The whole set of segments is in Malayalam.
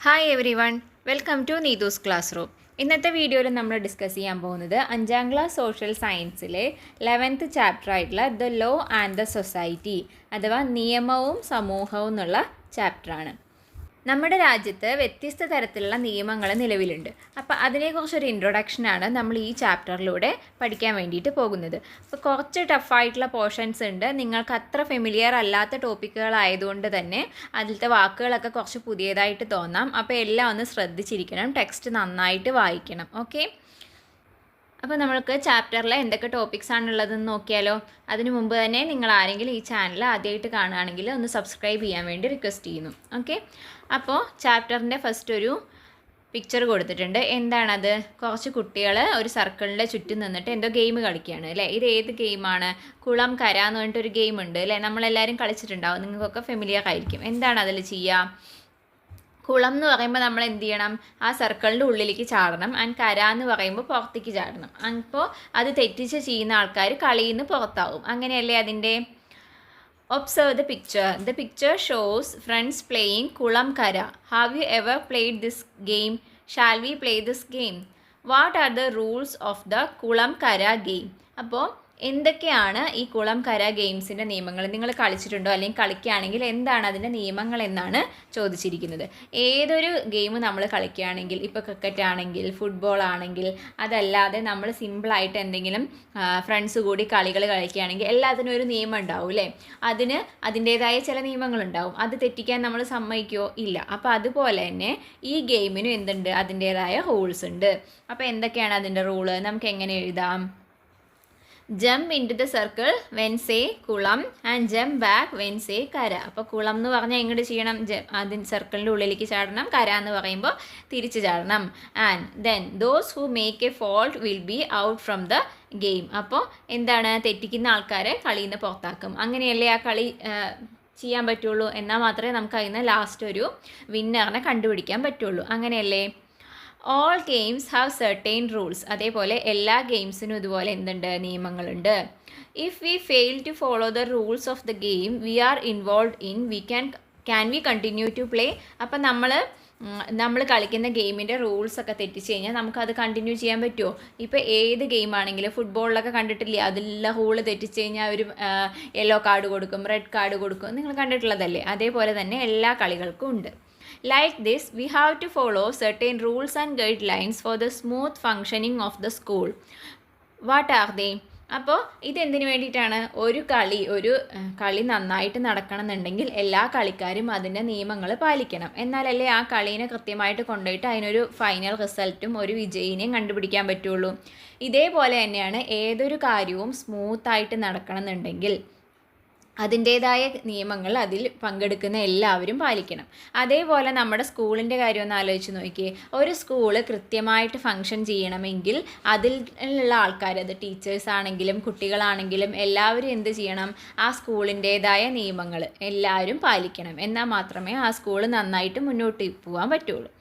Hi everyone, welcome to Neethu's classroom. ഇന്നത്തെ വീഡിയോയിൽ നമ്മൾ ഡിസ്കസ് ചെയ്യാൻ പോകുന്നത് 5ാം ക്ലാസ് സോഷ്യൽ സയൻസിലെ 11th ചാപ്റ്റർ ആയിട്ടുള്ള the law and the society അഥവാ നിയമവും സമൂഹവും എന്നുള്ള ചാപ്റ്ററാണ്. നമ്മുടെ രാജ്യത്ത് വ്യത്യസ്ത തരത്തിലുള്ള നിയമങ്ങൾ നിലവിലുണ്ട്. അപ്പോൾ അതിനെക്കുറിച്ചൊരു ഇൻട്രൊഡക്ഷനാണ് നമ്മൾ ഈ ചാപ്റ്ററിലൂടെ പഠിക്കാൻ വേണ്ടിയിട്ട് പോകുന്നത്. അപ്പോൾ കുറച്ച് ടഫായിട്ടുള്ള പോർഷൻസ് ഉണ്ട്. നിങ്ങൾക്ക് അത്ര ഫെമിലിയർ അല്ലാത്ത ടോപ്പിക്കുകളായതുകൊണ്ട് തന്നെ അതിലത്തെ വാക്കുകളൊക്കെ കുറച്ച് പുതിയതായിട്ട് തോന്നാം. അപ്പോൾ എല്ലാം ഒന്ന് ശ്രദ്ധിച്ചിരിക്കണം, ടെക്സ്റ്റ് നന്നായിട്ട് വായിക്കണം. ഓക്കെ, അപ്പോൾ നമ്മൾക്ക് ചാപ്റ്ററിൽ എന്തൊക്കെ ടോപ്പിക്സ് ആണുള്ളതെന്ന് നോക്കിയാലോ. അതിനു മുമ്പ് തന്നെ നിങ്ങൾ ആരെങ്കിലും ഈ ചാനൽ ആദ്യമായിട്ട് കാണുകയാണെങ്കിൽ ഒന്ന് സബ്സ്ക്രൈബ് ചെയ്യാൻ വേണ്ടി റിക്വസ്റ്റ് ചെയ്യുന്നു. ഓക്കെ, അപ്പോൾ ചാപ്റ്ററിൻ്റെ ഫസ്റ്റ് ഒരു പിക്ചർ കൊടുത്തിട്ടുണ്ട്. എന്താണത്? കുറച്ച് കുട്ടികൾ ഒരു സർക്കിളിൻ്റെ ചുറ്റും നിന്നിട്ട് എന്തോ ഗെയിം കളിക്കുകയാണ് അല്ലേ. ഇത് ഏത് ഗെയിമാണ്? കുളം കര എന്ന് പറഞ്ഞിട്ടൊരു ഗെയിം ഉണ്ട് അല്ലേ. നമ്മളെല്ലാവരും കളിച്ചിട്ടുണ്ടാവും, നിങ്ങൾക്കൊക്കെ ഫെമിലിയർ ആയിരിക്കും. എന്താണ് അതിൽ ചെയ്യുക? കുളം എന്ന് പറയുമ്പോൾ നമ്മൾ എന്ത് ചെയ്യണം? ആ സർക്കിളിൻ്റെ ഉള്ളിലേക്ക് ചാടണം. ആൻഡ് കര എന്ന് പറയുമ്പോൾ പുറത്തേക്ക് ചാടണം. അപ്പോൾ അത് തെറ്റിച്ച് ചെയ്യുന്ന ആൾക്കാർ കളിയിൽ നിന്ന് പുറത്താവും. അങ്ങനെയല്ലേ അതിൻ്റെ? Observe the picture. The picture shows friends playing കുളം കര. Have you ever played this game? Shall we play this game? What are the rules of the കുളം കര ഗെയിം? അപ്പോൾ എന്തൊക്കെയാണ് ഈ കുളം കര ഗെയിംസിൻ്റെ നിയമങ്ങൾ? നിങ്ങൾ കളിച്ചിട്ടുണ്ടോ? അല്ലെങ്കിൽ കളിക്കുകയാണെങ്കിൽ എന്താണ് അതിൻ്റെ നിയമങ്ങൾ എന്നാണ് ചോദിച്ചിരിക്കുന്നത്. ഏതൊരു ഗെയിം നമ്മൾ കളിക്കുകയാണെങ്കിൽ, ഇപ്പോൾ ക്രിക്കറ്റ് ആണെങ്കിൽ, ഫുട്ബോൾ ആണെങ്കിൽ, അതല്ലാതെ നമ്മൾ സിമ്പിളായിട്ട് എന്തെങ്കിലും ഫ്രണ്ട്സ് കൂടി കളികൾ കളിക്കുകയാണെങ്കിൽ എല്ലാത്തിനും ഒരു നിയമം ഉണ്ടാവും അല്ലേ. അതിന് അതിൻ്റേതായ ചില നിയമങ്ങളുണ്ടാവും. അത് തെറ്റിക്കാൻ നമ്മൾ സമ്മതിക്കുമോ? ഇല്ല. അപ്പോൾ അതുപോലെ തന്നെ ഈ ഗെയിമിനും എന്തുണ്ട്? അതിൻ്റേതായ റൂൾസ് ഉണ്ട്. അപ്പോൾ എന്തൊക്കെയാണ് അതിൻ്റെ റൂള്? നമുക്ക് എങ്ങനെ എഴുതാം? Jump in to the circle when say kulam and jump back when say kara. അപ്പോൾ കുളം എന്ന് പറഞ്ഞാൽ എങ്ങോട്ട് ചെയ്യണം? അതിന് സർക്കിളിൻ്റെ ഉള്ളിലേക്ക് ചാടണം. കര എന്ന് പറയുമ്പോൾ തിരിച്ച് ചാടണം. And then those who make a fault will be out from the game. അപ്പോൾ എന്താണ്? തെറ്റിക്കുന്ന ആൾക്കാരെ കളിയിൽ നിന്ന് പുറത്താക്കും. അങ്ങനെയല്ലേ ആ കളി ചെയ്യാൻ പറ്റുള്ളൂ. എന്നാൽ മാത്രമേ നമുക്ക് അതിന് ലാസ്റ്റ് ഒരു വിന്നറിനെ കണ്ടുപിടിക്കാൻ പറ്റുള്ളൂ. അങ്ങനെയല്ലേ? All games have certain rules. അതേപോലെ എല്ലാ ഗെയിംസിനും ഇതുപോലെ എന്തുണ്ട്? നിയമങ്ങളുണ്ട്. If we fail to follow the rules of the game we are involve in can we continue to play. അപ്പം നമ്മൾ കളിക്കുന്ന ഗെയിമിൻ്റെ റൂൾസൊക്കെ തെറ്റിച്ച് കഴിഞ്ഞാൽ നമുക്കത് കണ്ടിന്യൂ ചെയ്യാൻ പറ്റുമോ? ഇപ്പോൾ ഏത് ഗെയിമാണെങ്കിലും ഫുട്ബോളിലൊക്കെ കണ്ടിട്ടില്ലേ, അതിലുള്ള റൂള് തെറ്റിച്ച് കഴിഞ്ഞാൽ ഒരു യെല്ലോ കാർഡ് കൊടുക്കും, റെഡ് കാർഡ് കൊടുക്കും. നിങ്ങൾ കണ്ടിട്ടുള്ളതല്ലേ? അതേപോലെ തന്നെ എല്ലാ കളികൾക്കും ഉണ്ട്. Like this, we have to follow certain rules and guidelines for the smooth functioning of the school. What are they? അപ്പോൾ ഇതെന്തിനു വേണ്ടിയിട്ടാണ്? ഒരു കളി നന്നായിട്ട് നടക്കണം എന്നുണ്ടെങ്കിൽ എല്ലാ കളിക്കാരും അതിൻ്റെ നിയമങ്ങൾ പാലിക്കണം. എന്നാലല്ലേ ആ കളീനെ കൃത്യമായിട്ട് കൊണ്ടുപോയിട്ട് അതിനൊരു ഫൈനൽ റിസൾട്ടും ഒരു വിജയിനെയും കണ്ടുപിടിക്കാൻ പറ്റുള്ളൂ. ഇതേപോലെ തന്നെയാണ് ഏതൊരു കാര്യവും സ്മൂത്തായിട്ട് നടക്കണം എന്നുണ്ടെങ്കിൽ അതിൻ്റേതായ നിയമങ്ങൾ അതിൽ പങ്കെടുക്കുന്ന എല്ലാവരും പാലിക്കണം. അതേപോലെ നമ്മുടെ സ്കൂളിൻ്റെ കാര്യം ഒന്ന് ആലോചിച്ച് നോക്കിയേ. ഒരു സ്കൂള് കൃത്യമായിട്ട് ഫങ്ഷൻ ചെയ്യണമെങ്കിൽ അതിലുള്ള ആൾക്കാർ, അത് ടീച്ചേഴ്സ് ആണെങ്കിലും കുട്ടികളാണെങ്കിലും എല്ലാവരും എന്ത് ചെയ്യണം? ആ സ്കൂളിൻ്റേതായ നിയമങ്ങൾ എല്ലാവരും പാലിക്കണം. എന്നാൽ മാത്രമേ ആ സ്കൂൾ നന്നായിട്ട് മുന്നോട്ട് പോകാൻ പറ്റുള്ളൂ.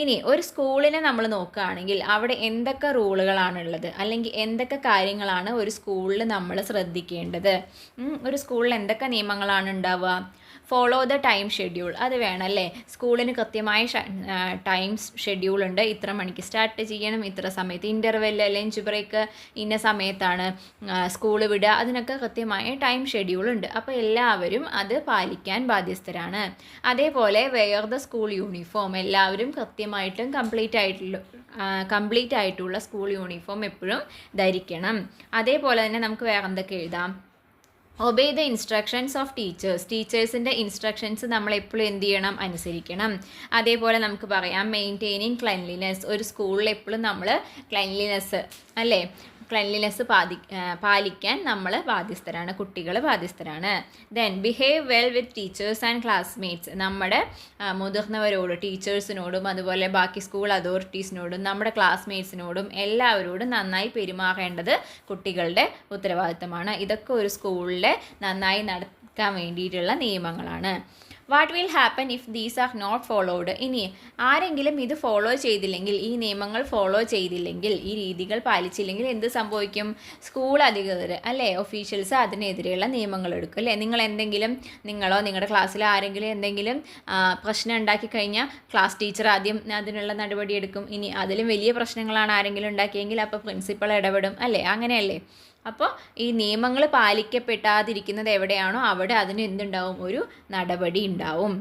ഇനി ഒരു സ്കൂളിനെ നമ്മൾ നോക്കുകയാണെങ്കിൽ അവിടെ എന്തൊക്കെ റൂളുകളാണുള്ളത്, അല്ലെങ്കിൽ എന്തൊക്കെ കാര്യങ്ങളാണ് ഒരു സ്കൂളിൽ നമ്മൾ ശ്രദ്ധിക്കേണ്ടത്? ഒരു സ്കൂളിൽ എന്തൊക്കെ നിയമങ്ങളാണ് ഉണ്ടാവുക? Follow the time schedule. അത് വേണമല്ലേ? സ്കൂളിന് കൃത്യമായ ടൈം ഷെഡ്യൂളുണ്ട്. ഇത്ര മണിക്ക് സ്റ്റാർട്ട് ചെയ്യണം, ഇത്ര സമയത്ത് ഇൻ്റർവെല്, ലഞ്ച് ബ്രേക്ക് ഇന്ന സമയത്താണ് സ്കൂൾ വിടുക. അതിനൊക്കെ കൃത്യമായ ടൈം ഷെഡ്യൂളുണ്ട്. അപ്പോൾ എല്ലാവരും അത് പാലിക്കാൻ ബാധ്യസ്ഥരാണ്. അതേപോലെ വെയർ ദ സ്കൂൾ യൂണിഫോം. എല്ലാവരും കൃത്യമായിട്ടും കംപ്ലീറ്റ് ആയിട്ടുള്ള സ്കൂൾ യൂണിഫോം എപ്പോഴും ധരിക്കണം. അതേപോലെ തന്നെ നമുക്ക് വേറെ എന്തൊക്കെ എഴുതാം? Obey the instructions of teachers. ടീച്ചേഴ്സിൻ്റെ ഇൻസ്ട്രക്ഷൻസ് നമ്മൾ എപ്പോഴും എന്ത് ചെയ്യണം? അനുസരിക്കണം. അതേപോലെ നമുക്ക് പറയാം മെയിൻറ്റെയിനിങ് ക്ലെൻലിനെസ്. ഒരു സ്കൂളിൽ എപ്പോഴും നമ്മൾ ക്ലെൻലിനെസ് പാലിക്കാൻ നമ്മൾ ബാധ്യസ്ഥരാണ്, കുട്ടികൾ ബാധ്യസ്ഥരാണ്. Then behave well with teachers and classmates. നമ്മുടെ മുതിർന്നവരോട്, ടീച്ചേഴ്സിനോടും അതുപോലെ ബാക്കി സ്കൂൾ അതോറിറ്റീസിനോടും നമ്മുടെ ക്ലാസ്മേറ്റ്സിനോടും എല്ലാവരോടും നന്നായി പെരുമാറേണ്ടത് കുട്ടികളുടെ ഉത്തരവാദിത്തമാണ്. ഇതൊക്കെ ഒരു സ്കൂളിൽ നന്നായി നടക്കാൻ വേണ്ടിയിട്ടുള്ള നിയമങ്ങളാണ്. What will happen if these are not followed? ഇനി ആരെങ്കിലും ഇത് ഫോളോ ചെയ്തില്ലെങ്കിൽ, ഈ നിയമങ്ങൾ ഫോളോ ചെയ്തില്ലെങ്കിൽ, ഈ രീതികൾ പാലിച്ചില്ലെങ്കിൽ എന്ത് സംഭവിക്കും? സ്കൂൾ അധികൃതർ അല്ലേ, ഒഫീഷ്യൽസ് അതിനെതിരെയുള്ള നിയമങ്ങൾ എടുക്കും അല്ലേ. നിങ്ങളോ നിങ്ങളുടെ ക്ലാസ്സിലെ ആരെങ്കിലും എന്തെങ്കിലും പ്രശ്നം ഉണ്ടാക്കി കഴിഞ്ഞാൽ ക്ലാസ് ടീച്ചർ ആദ്യം അതിനുള്ള നടപടി എടുക്കും. ഇനി അതിലും വലിയ പ്രശ്നങ്ങളാണ് ആരെങ്കിലും ഉണ്ടാക്കിയെങ്കിൽ അപ്പോൾ പ്രിൻസിപ്പൾ ഇടപെടും അല്ലേ, അങ്ങനെയല്ലേ. അപ്പോൾ ഈ നിയമങ്ങൾ പാലിക്കപ്പെടാതിരിക്കുന്നത് എവിടെയാണോ അവിടെ അതിന് എന്തുണ്ടാവും? ഒരു നടപടി ഉണ്ടാവും.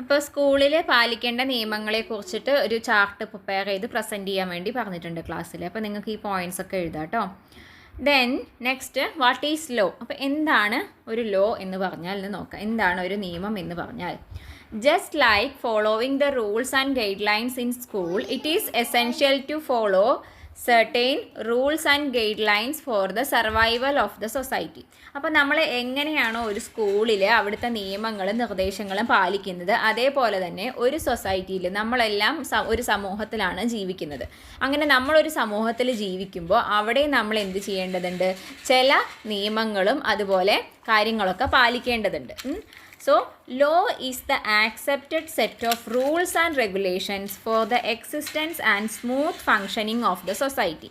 അപ്പോൾ സ്കൂളിൽ പാലിക്കേണ്ട നിയമങ്ങളെ കുറിച്ചിട്ട് ഒരു ചാർട്ട് പ്രിപ്പയർ ചെയ്ത് പ്രസൻറ്റ് ചെയ്യാൻ വേണ്ടി പറഞ്ഞിട്ടുണ്ട് ക്ലാസ്സിൽ. അപ്പോൾ നിങ്ങൾക്ക് ഈ പോയിൻറ്റ്സ് ഒക്കെ എഴുതാം കേട്ടോ. Then next, what is law? അപ്പോൾ എന്താണ് ഒരു ലോ എന്ന് പറഞ്ഞാൽ എന്ന് നോക്കാം. എന്താണ് ഒരു നിയമം എന്ന് പറഞ്ഞാൽ? Just like following the rules and guidelines in school, it is essential to follow certain rules and guidelines for the survival of the society. അപ്പോൾ നമ്മൾ എങ്ങനെയാണോ ഒരു സ്കൂളിൽ അവിടുത്തെ നിയമങ്ങളും നിർദ്ദേശങ്ങളും പാലിക്കുന്നത്, അതേപോലെ തന്നെ ഒരു സൊസൈറ്റിയിൽ നമ്മളെല്ലാം ഒരു സമൂഹത്തിലാണ് ജീവിക്കുന്നത്. അങ്ങനെ നമ്മളൊരു സമൂഹത്തിൽ ജീവിക്കുമ്പോൾ അവിടെ നമ്മൾ എന്ത് ചെയ്യേണ്ടതുണ്ട്? ചില നിയമങ്ങളും അതുപോലെ കാര്യങ്ങളൊക്കെ പാലിക്കേണ്ടതുണ്ട്. So, law is the accepted set of rules and regulations for the existence and smooth functioning of the society.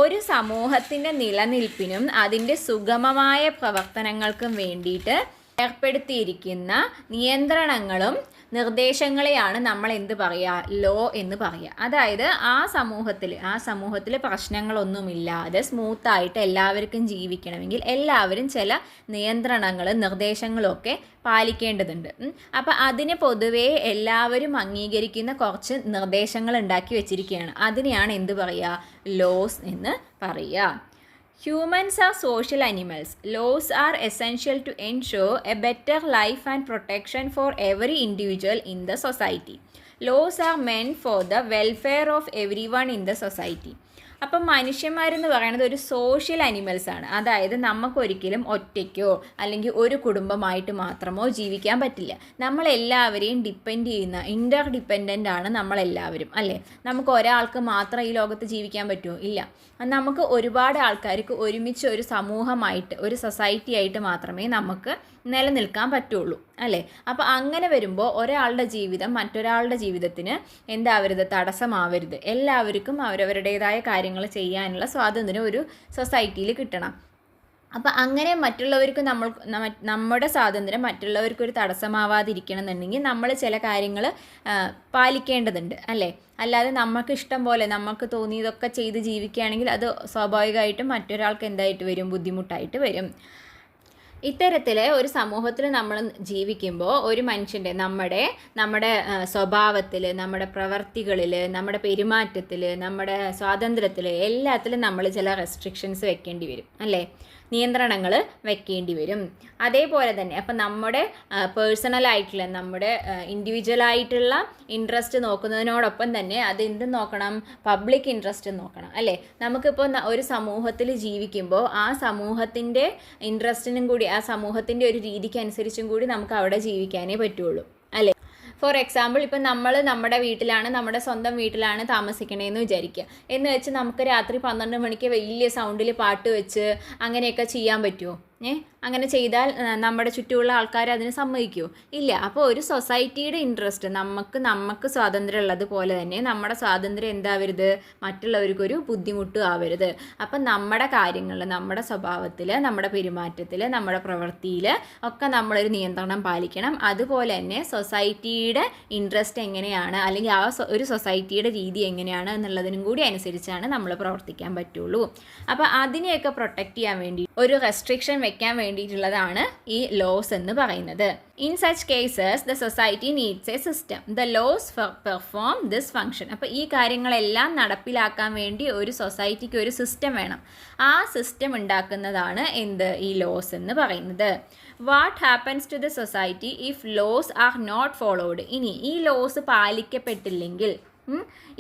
ഒരു സമൂഹത്തിൻ്റെ നിലനിൽപ്പിനും അതിൻ്റെ സുഗമമായ പ്രവർത്തനങ്ങൾക്കും വേണ്ടിയിട്ട് ഏർപ്പെടുത്തിയിരിക്കുന്ന നിയന്ത്രണങ്ങളും നിർദ്ദേശങ്ങളെയാണ് നമ്മൾ എന്ത് പറയുക? ലോ എന്ന് പറയുക. അതായത് ആ സമൂഹത്തിൽ പ്രശ്നങ്ങളൊന്നുമില്ലാതെ സ്മൂത്തായിട്ട് എല്ലാവർക്കും ജീവിക്കണമെങ്കിൽ എല്ലാവരും ചില നിയന്ത്രണങ്ങളും നിർദ്ദേശങ്ങളും ഒക്കെ പാലിക്കേണ്ടതുണ്ട്. അപ്പോൾ അതിന് പൊതുവേ എല്ലാവരും അംഗീകരിക്കുന്ന കുറച്ച് നിർദ്ദേശങ്ങൾ ഉണ്ടാക്കി വെച്ചിരിക്കുകയാണ്. അതിനെയാണ് എന്ത് പറയുക? ലോസ് എന്ന് പറയുക. Humans are social animals. Laws are essential to ensure a better life and protection for every individual in the society. Laws are meant for the welfare of everyone in the society. അപ്പം മനുഷ്യന്മാരെന്ന് പറയുന്നത് ഒരു സോഷ്യൽ അനിമൽസാണ്. അതായത് നമുക്കൊരിക്കലും ഒറ്റയ്ക്കോ അല്ലെങ്കിൽ ഒരു കുടുംബമായിട്ട് മാത്രമോ ജീവിക്കാൻ പറ്റില്ല. നമ്മളെല്ലാവരെയും ഡിപ്പെൻഡ് ചെയ്യുന്ന ഇൻ്റർ ഡിപ്പെൻഡൻ്റ് ആണ് നമ്മളെല്ലാവരും അല്ലേ. നമുക്ക് ഒരാൾക്ക് മാത്രം ഈ ലോകത്ത് ജീവിക്കാൻ പറ്റുമോ? ഇല്ല. നമുക്ക് ഒരുപാട് ആൾക്കാർക്ക് ഒരുമിച്ച് ഒരു സമൂഹമായിട്ട് ഒരു സൊസൈറ്റി ആയിട്ട് മാത്രമേ നമുക്ക് നിലനിൽക്കാൻ പറ്റുള്ളൂ അല്ലേ. അപ്പോൾ അങ്ങനെ വരുമ്പോൾ ഒരാളുടെ ജീവിതം മറ്റൊരാളുടെ ജീവിതത്തിന് എന്താവരുത്? തടസ്സമാവരുത്. എല്ലാവർക്കും അവരവരുടേതായ കാര്യങ്ങൾ ചെയ്യാനുള്ള സ്വാതന്ത്ര്യം ഒരു സൊസൈറ്റിയിൽ കിട്ടണം. അപ്പോൾ അങ്ങനെ മറ്റുള്ളവർക്ക് നമ്മുടെ സ്വാതന്ത്ര്യം മറ്റുള്ളവർക്കൊരു തടസ്സമാവാതിരിക്കണം എന്നുണ്ടെങ്കിൽ നമ്മൾ ചില കാര്യങ്ങൾ പാലിക്കേണ്ടതുണ്ട് അല്ലേ. അല്ലാതെ നമുക്ക് ഇഷ്ടം പോലെ നമുക്ക് തോന്നിയതൊക്കെ ചെയ്ത് ജീവിക്കുകയാണെങ്കിൽ അത് സ്വാഭാവികമായിട്ടും മറ്റൊരാൾക്ക് എന്തായിട്ട് വരും? ബുദ്ധിമുട്ടായിട്ട് വരും. ഇത്തരത്തിൽ ഒരു സമൂഹത്തിൽ നമ്മൾ ജീവിക്കുമ്പോൾ ഒരു മനുഷ്യൻ്റെ നമ്മുടെ സ്വഭാവത്തിൽ, നമ്മുടെ പ്രവർത്തികളിൽ, നമ്മുടെ പെരുമാറ്റത്തിൽ, നമ്മുടെ സ്വാതന്ത്ര്യത്തിൽ എല്ലാത്തിലും നമ്മൾ ചില റെസ്ട്രിക്ഷൻസ് വെക്കേണ്ടി വരും അല്ലേ. നിയന്ത്രണങ്ങൾ വെക്കേണ്ടി വരും. അതേപോലെ തന്നെ അപ്പം നമ്മുടെ പേഴ്സണലായിട്ടുള്ള നമ്മുടെ ഇൻഡിവിജ്വലായിട്ടുള്ള ഇൻട്രസ്റ്റ് നോക്കുന്നതിനോടൊപ്പം തന്നെ അതെന്ത് നോക്കണം? പബ്ലിക് ഇൻട്രസ്റ്റ് നോക്കണം അല്ലേ. നമുക്കിപ്പോൾ ഒരു സമൂഹത്തിൽ ജീവിക്കുമ്പോൾ ആ സമൂഹത്തിൻ്റെ ഇൻട്രസ്റ്റിനും കൂടി ആ സമൂഹത്തിൻ്റെ ഒരു രീതിക്ക് അനുസരിച്ചും കൂടി നമുക്ക് അവിടെ ജീവിക്കാനേ പറ്റുള്ളൂ അല്ലേ. ഫോർ എക്സാമ്പിൾ ഇപ്പം നമ്മുടെ സ്വന്തം വീട്ടിലാണ് താമസിക്കണേന്ന് വിചാരിക്കുക. എന്ന് വെച്ച് നമുക്ക് രാത്രി 12 മണിക്ക് വലിയ സൗണ്ടിൽ പാട്ട് വെച്ച് അങ്ങനെയൊക്കെ ചെയ്യാൻ പറ്റുമോ? അങ്ങനെ ചെയ്താൽ നമ്മുടെ ചുറ്റുമുള്ള ആൾക്കാർ അതിന് സമ്മതിക്കുമോ? ഇല്ല. അപ്പോൾ ഒരു സൊസൈറ്റിയുടെ ഇൻട്രസ്റ്റ് നമുക്ക് സ്വാതന്ത്ര്യം ഉള്ളതുപോലെ തന്നെ നമ്മുടെ സ്വാതന്ത്ര്യം എന്താവരുത്? മറ്റുള്ളവർക്കൊരു ബുദ്ധിമുട്ടും ആവരുത്. അപ്പം നമ്മുടെ കാര്യങ്ങളിൽ, നമ്മുടെ സ്വഭാവത്തിൽ, നമ്മുടെ പെരുമാറ്റത്തിൽ, നമ്മുടെ പ്രവൃത്തിയിൽ ഒക്കെ നമ്മളൊരു നിയന്ത്രണം പാലിക്കണം. അതുപോലെ തന്നെ സൊസൈറ്റിയുടെ ഇൻട്രസ്റ്റ് എങ്ങനെയാണ് അല്ലെങ്കിൽ ആ ഒരു സൊസൈറ്റിയുടെ രീതി എങ്ങനെയാണ് എന്നുള്ളതിനും കൂടി അനുസരിച്ചാണ് നമ്മൾ പ്രവർത്തിക്കാൻ പറ്റുള്ളൂ. അപ്പോൾ അതിനെയൊക്കെ പ്രൊട്ടക്റ്റ് ചെയ്യാൻ വേണ്ടി ഒരു റെസ്ട്രിക്ഷൻ വെക്കാൻ വേണ്ടിയിട്ടുള്ളതാണ് ഈ ലോസ് എന്ന് പറയുന്നത്. In such cases the society needs a system. The laws perform this function. അപ്പോൾ ഈ കാര്യങ്ങളെല്ലാം നടപ്പിലാക്കാൻ വേണ്ടി ഒരു സൊസൈറ്റിക്ക് ഒരു സിസ്റ്റം വേണം. ആ സിസ്റ്റം ഉണ്ടാക്കുന്നതാണ് ഈ ലോസ് എന്ന് പറയുന്നത്. What happens to the society if laws are not followed? ഇനി ഈ ലോസ് പാലിക്കപ്പെട്ടില്ലെങ്കിൽ,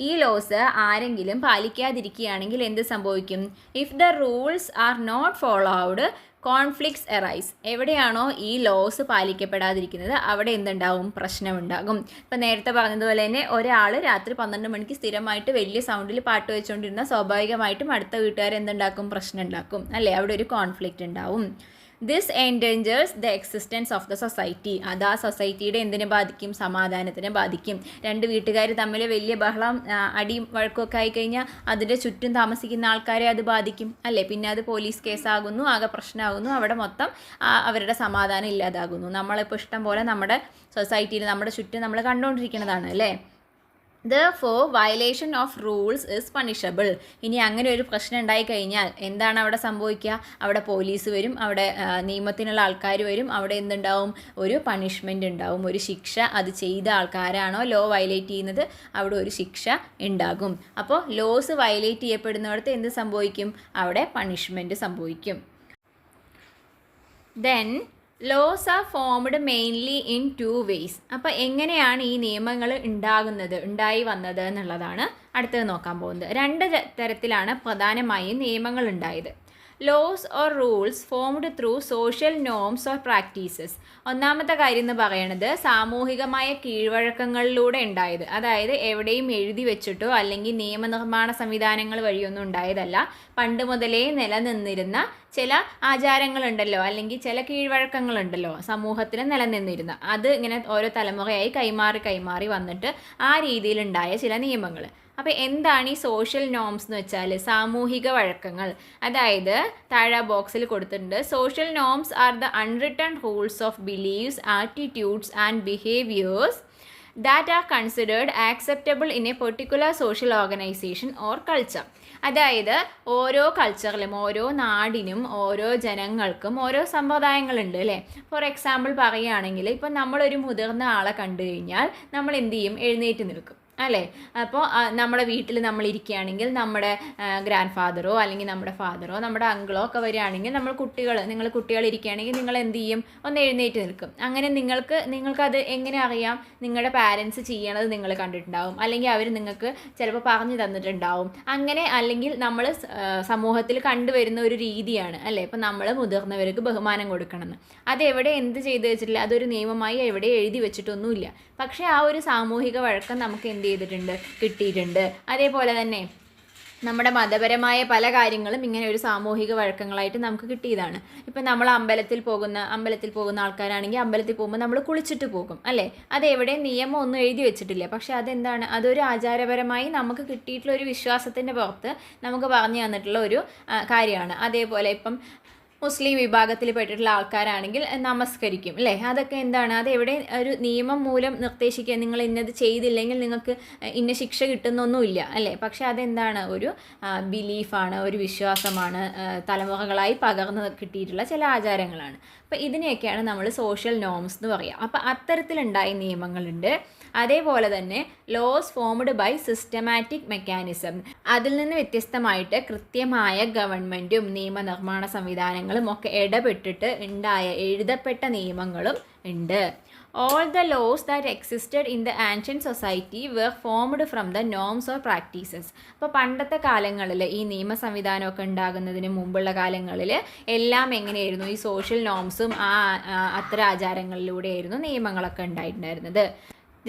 ഈ ലോസ് ആരെങ്കിലും പാലിക്കാതിരിക്കുകയാണെങ്കിൽ എന്ത് സംഭവിക്കും? If the rules are not followed conflicts arise. എവിടെയാണോ ഈ ലോസ് പാലിക്കപ്പെടാതിരിക്കുന്നത് അവിടെ എന്തുണ്ടാവും? പ്രശ്നമുണ്ടാകും. ഇപ്പം നേരത്തെ പറഞ്ഞതുപോലെ തന്നെ ഒരാൾ രാത്രി 12 മണിക്ക് സ്ഥിരമായിട്ട് വലിയ സൗണ്ടിൽ പാട്ട് വെച്ചുകൊണ്ടിരുന്ന സ്വാഭാവികമായിട്ടും അടുത്ത വീട്ടുകാർ എന്തുണ്ടാക്കും? പ്രശ്നം ഉണ്ടാക്കും അല്ലേ. അവിടെ ഒരു കോൺഫ്ലിക്റ്റ് ഉണ്ടാവും. This endangers the existence of the society. അത് ആ സൊസൈറ്റിയുടെ എന്തിനെ ബാധിക്കും? സമാധാനത്തിനെ ബാധിക്കും. രണ്ട് വീട്ടുകാർ തമ്മിൽ വലിയ ബഹളം, അടിയും വഴക്കൊക്കെ ആയിക്കഴിഞ്ഞാൽ അതിൻ്റെ ചുറ്റും താമസിക്കുന്ന ആൾക്കാരെ അത് ബാധിക്കും അല്ലേ? പിന്നെ അത് പോലീസ് കേസാകുന്നു, ആകെ പ്രശ്നമാകുന്നു, അവിടെ മൊത്തം അവരുടെ സമാധാനം ഇല്ലാതാകുന്നു. നമ്മളിപ്പോൾ ഇഷ്ടം പോലെ നമ്മുടെ സൊസൈറ്റിയിൽ നമ്മുടെ ചുറ്റും നമ്മൾ കണ്ടുകൊണ്ടിരിക്കുന്നതാണ് അല്ലേ? Therefore, violation of rules is punishable. ഇനി അങ്ങനെ ഒരു പ്രശ്നം ഉണ്ടായി കഴിഞ്ഞാൽ എന്താണ് അവിടെ സംഭവിക്കുക? അവിടെ പോലീസ് വരും, അവിടെ നിയമത്തിനുള്ള ആൾക്കാർ വരും, അവിടെ എന്തുണ്ടാവും? ഒരു പണിഷ്മെൻ്റ് ഉണ്ടാവും, ഒരു ശിക്ഷ. അത് ചെയ്ത ആൾക്കാരാണോ ലോ വയലേറ്റ് ചെയ്യുന്നത്, അവിടെ ഒരു ശിക്ഷ ഉണ്ടാകും. അപ്പോൾ ലോസ് വയലേറ്റ് ചെയ്യപ്പെടുന്നിടത്ത് എന്ത് സംഭവിക്കും? അവിടെ പണിഷ്മെൻറ്റ് സംഭവിക്കും. Then laws are formed mainly in 2 ways. അപ്പോൾ എങ്ങനെയാണ് ഈ നിയമങ്ങൾ ഉണ്ടായി വന്നത് എന്നുള്ളതാണ് അടുത്തത് നോക്കാൻ പോകുന്നത്. 2 തരത്തിലാണ് പ്രധാനമായും നിയമങ്ങൾ ഉണ്ടായത്. Laws or rules formed through social norms or practices. ഒന്നാമത്തെ കാര്യം എന്ന് പറയുന്നത് സാമൂഹികമായ കീഴ്വഴക്കങ്ങളിലൂടെ ഉണ്ടായത്. അതായത് എവിടെയും എഴുതി വെച്ചിട്ടോ അല്ലെങ്കിൽ നിയമനിർമ്മാണ സംവിധാനങ്ങൾ വഴിയൊന്നും ഉണ്ടായതല്ല. പണ്ട് മുതലേ നിലനിന്നിരുന്ന ചില ആചാരങ്ങളുണ്ടല്ലോ, അല്ലെങ്കിൽ ചില കീഴ്വഴക്കങ്ങളുണ്ടല്ലോ സമൂഹത്തിൽ നിലനിന്നിരുന്ന, അത് ഇങ്ങനെ ഓരോ തലമുറയായി കൈമാറി വന്നിട്ട് ആ രീതിയിലുണ്ടായ ചില നിയമങ്ങൾ. അപ്പോൾ എന്താണ് ഈ സോഷ്യൽ നോംസ് എന്ന് വെച്ചാൽ? സാമൂഹിക വഴക്കങ്ങൾ. അതായത് താഴെ ബോക്സിൽ കൊടുത്തിട്ടുണ്ട്. Social norms are the unwritten rules of beliefs, attitudes and behaviours that are considered acceptable in a particular social organisation or culture. അതായത് ഓരോ കൾച്ചറിലും ഓരോ നാടിനും ഓരോ ജനങ്ങൾക്കും ഓരോ സമ്പ്രദായങ്ങളുണ്ട് അല്ലേ? ഫോർ എക്സാമ്പിൾ പറയുകയാണെങ്കിൽ ഇപ്പം നമ്മളൊരു മുതിർന്ന ആളെ കണ്ടു കഴിഞ്ഞാൽ നമ്മൾ എന്ത് ചെയ്യും? എഴുന്നേറ്റ് നിൽക്കും അല്ലേ? അപ്പോൾ നമ്മുടെ വീട്ടിൽ നമ്മൾ ഇരിക്കുകയാണെങ്കിൽ നമ്മുടെ ഗ്രാൻഡ് ഫാദറോ അല്ലെങ്കിൽ നമ്മുടെ ഫാദറോ നമ്മുടെ അങ്കിളോ ഒക്കെ വരികയാണെങ്കിൽ നിങ്ങൾ കുട്ടികൾ ഇരിക്കുകയാണെങ്കിൽ നിങ്ങൾ എന്ത് ചെയ്യും? ഒന്ന് എഴുന്നേറ്റ് നിൽക്കും. അങ്ങനെ നിങ്ങൾക്കത് എങ്ങനെ അറിയാം? നിങ്ങളുടെ പാരൻസ് ചെയ്യണത് നിങ്ങൾ കണ്ടിട്ടുണ്ടാവും, അല്ലെങ്കിൽ അവർ നിങ്ങൾക്ക് ചിലപ്പോൾ പറഞ്ഞു തന്നിട്ടുണ്ടാവും. അങ്ങനെ അല്ലെങ്കിൽ നമ്മൾ സമൂഹത്തിൽ കണ്ടുവരുന്ന ഒരു രീതിയാണ് അല്ലേ? ഇപ്പം നമ്മൾ മുതിർന്നവർക്ക് ബഹുമാനം കൊടുക്കണമെന്ന്. അതെവിടെ എന്ത് ചെയ്തു വെച്ചിട്ടില്ല, അതൊരു നിയമമായി എവിടെ എഴുതി വെച്ചിട്ടൊന്നുമില്ല. പക്ഷേ ആ ഒരു സാമൂഹിക വഴക്കം നമുക്ക് എന്ത് ചെയ്തിട്ടുണ്ട്? കിട്ടിയിട്ടുണ്ട്. അതേപോലെ തന്നെ നമ്മുടെ മതപരമായ പല കാര്യങ്ങളും ഇങ്ങനെ ഒരു സാമൂഹിക വഴക്കങ്ങളായിട്ട് നമുക്ക് കിട്ടിയതാണ്. ഇപ്പം നമ്മൾ അമ്പലത്തിൽ പോകുന്ന ആൾക്കാരാണെങ്കിൽ അമ്പലത്തിൽ പോകുമ്പോൾ നമ്മൾ കുളിച്ചിട്ട് പോകും അല്ലേ? അതെവിടെ നിയമം ഒന്നും എഴുതി വെച്ചിട്ടില്ല. പക്ഷേ അതെന്താണ്? അതൊരു ആചാരപരമായി നമുക്ക് കിട്ടിയിട്ടുള്ള ഒരു വിശ്വാസത്തിൻ്റെ പുറത്ത് നമുക്ക് പറഞ്ഞു തന്നിട്ടുള്ള ഒരു കാര്യമാണ്. അതേപോലെ ഇപ്പം മുസ്ലിം വിഭാഗത്തിൽ പെട്ടിട്ടുള്ള ആൾക്കാരാണെങ്കിൽ നമസ്കരിക്കും അല്ലേ? അതൊക്കെ എന്താണ്? അതെവിടെ ഒരു നിയമം മൂലം നിർദ്ദേശിക്കുക, നിങ്ങൾ ഇന്നത് ചെയ്തില്ലെങ്കിൽ നിങ്ങൾക്ക് ഇന്ന ശിക്ഷ കിട്ടുന്നൊന്നുമില്ല അല്ലേ? പക്ഷേ അതെന്താണ്? ഒരു ബിലീഫാണ്, ഒരു വിശ്വാസമാണ്, തലമുറകളായി പകർന്ന് കിട്ടിയിട്ടുള്ള ചില ആചാരങ്ങളാണ്. അപ്പോൾ ഇതിനെയൊക്കെയാണ് നമ്മൾ സോഷ്യൽ നോംസ് എന്ന് പറയുക. അപ്പോൾ അത്തരത്തിലുണ്ടായ നിയമങ്ങളുണ്ട്. അതേപോലെ തന്നെ laws formed by systematic mechanism. അതിൽ നിന്ന് വ്യത്യസ്തമായിട്ട് കൃത്യമായ ഗവൺമെൻറ്റും നിയമനിർമ്മാണ സംവിധാനങ്ങളും ഒക്കെ ഇടപെട്ടിട്ട് എഴുതപ്പെട്ട നിയമങ്ങളും ഉണ്ട്. All the laws that existed in the ancient society were formed from the norms or practices. അപ്പോൾ പണ്ടത്തെ കാലങ്ങളിൽ ഈ നിയമ സംവിധാനമൊക്കെ ഉണ്ടാകുന്നതിന് മുമ്പുള്ള കാലങ്ങളിൽ എല്ലാം എങ്ങനെയായിരുന്നു? ഈ സോഷ്യൽ നോംസും അത്തരം ആചാരങ്ങളിലൂടെയായിരുന്നു നിയമങ്ങളൊക്കെ ഉണ്ടായിട്ടുണ്ടായിരുന്നത്.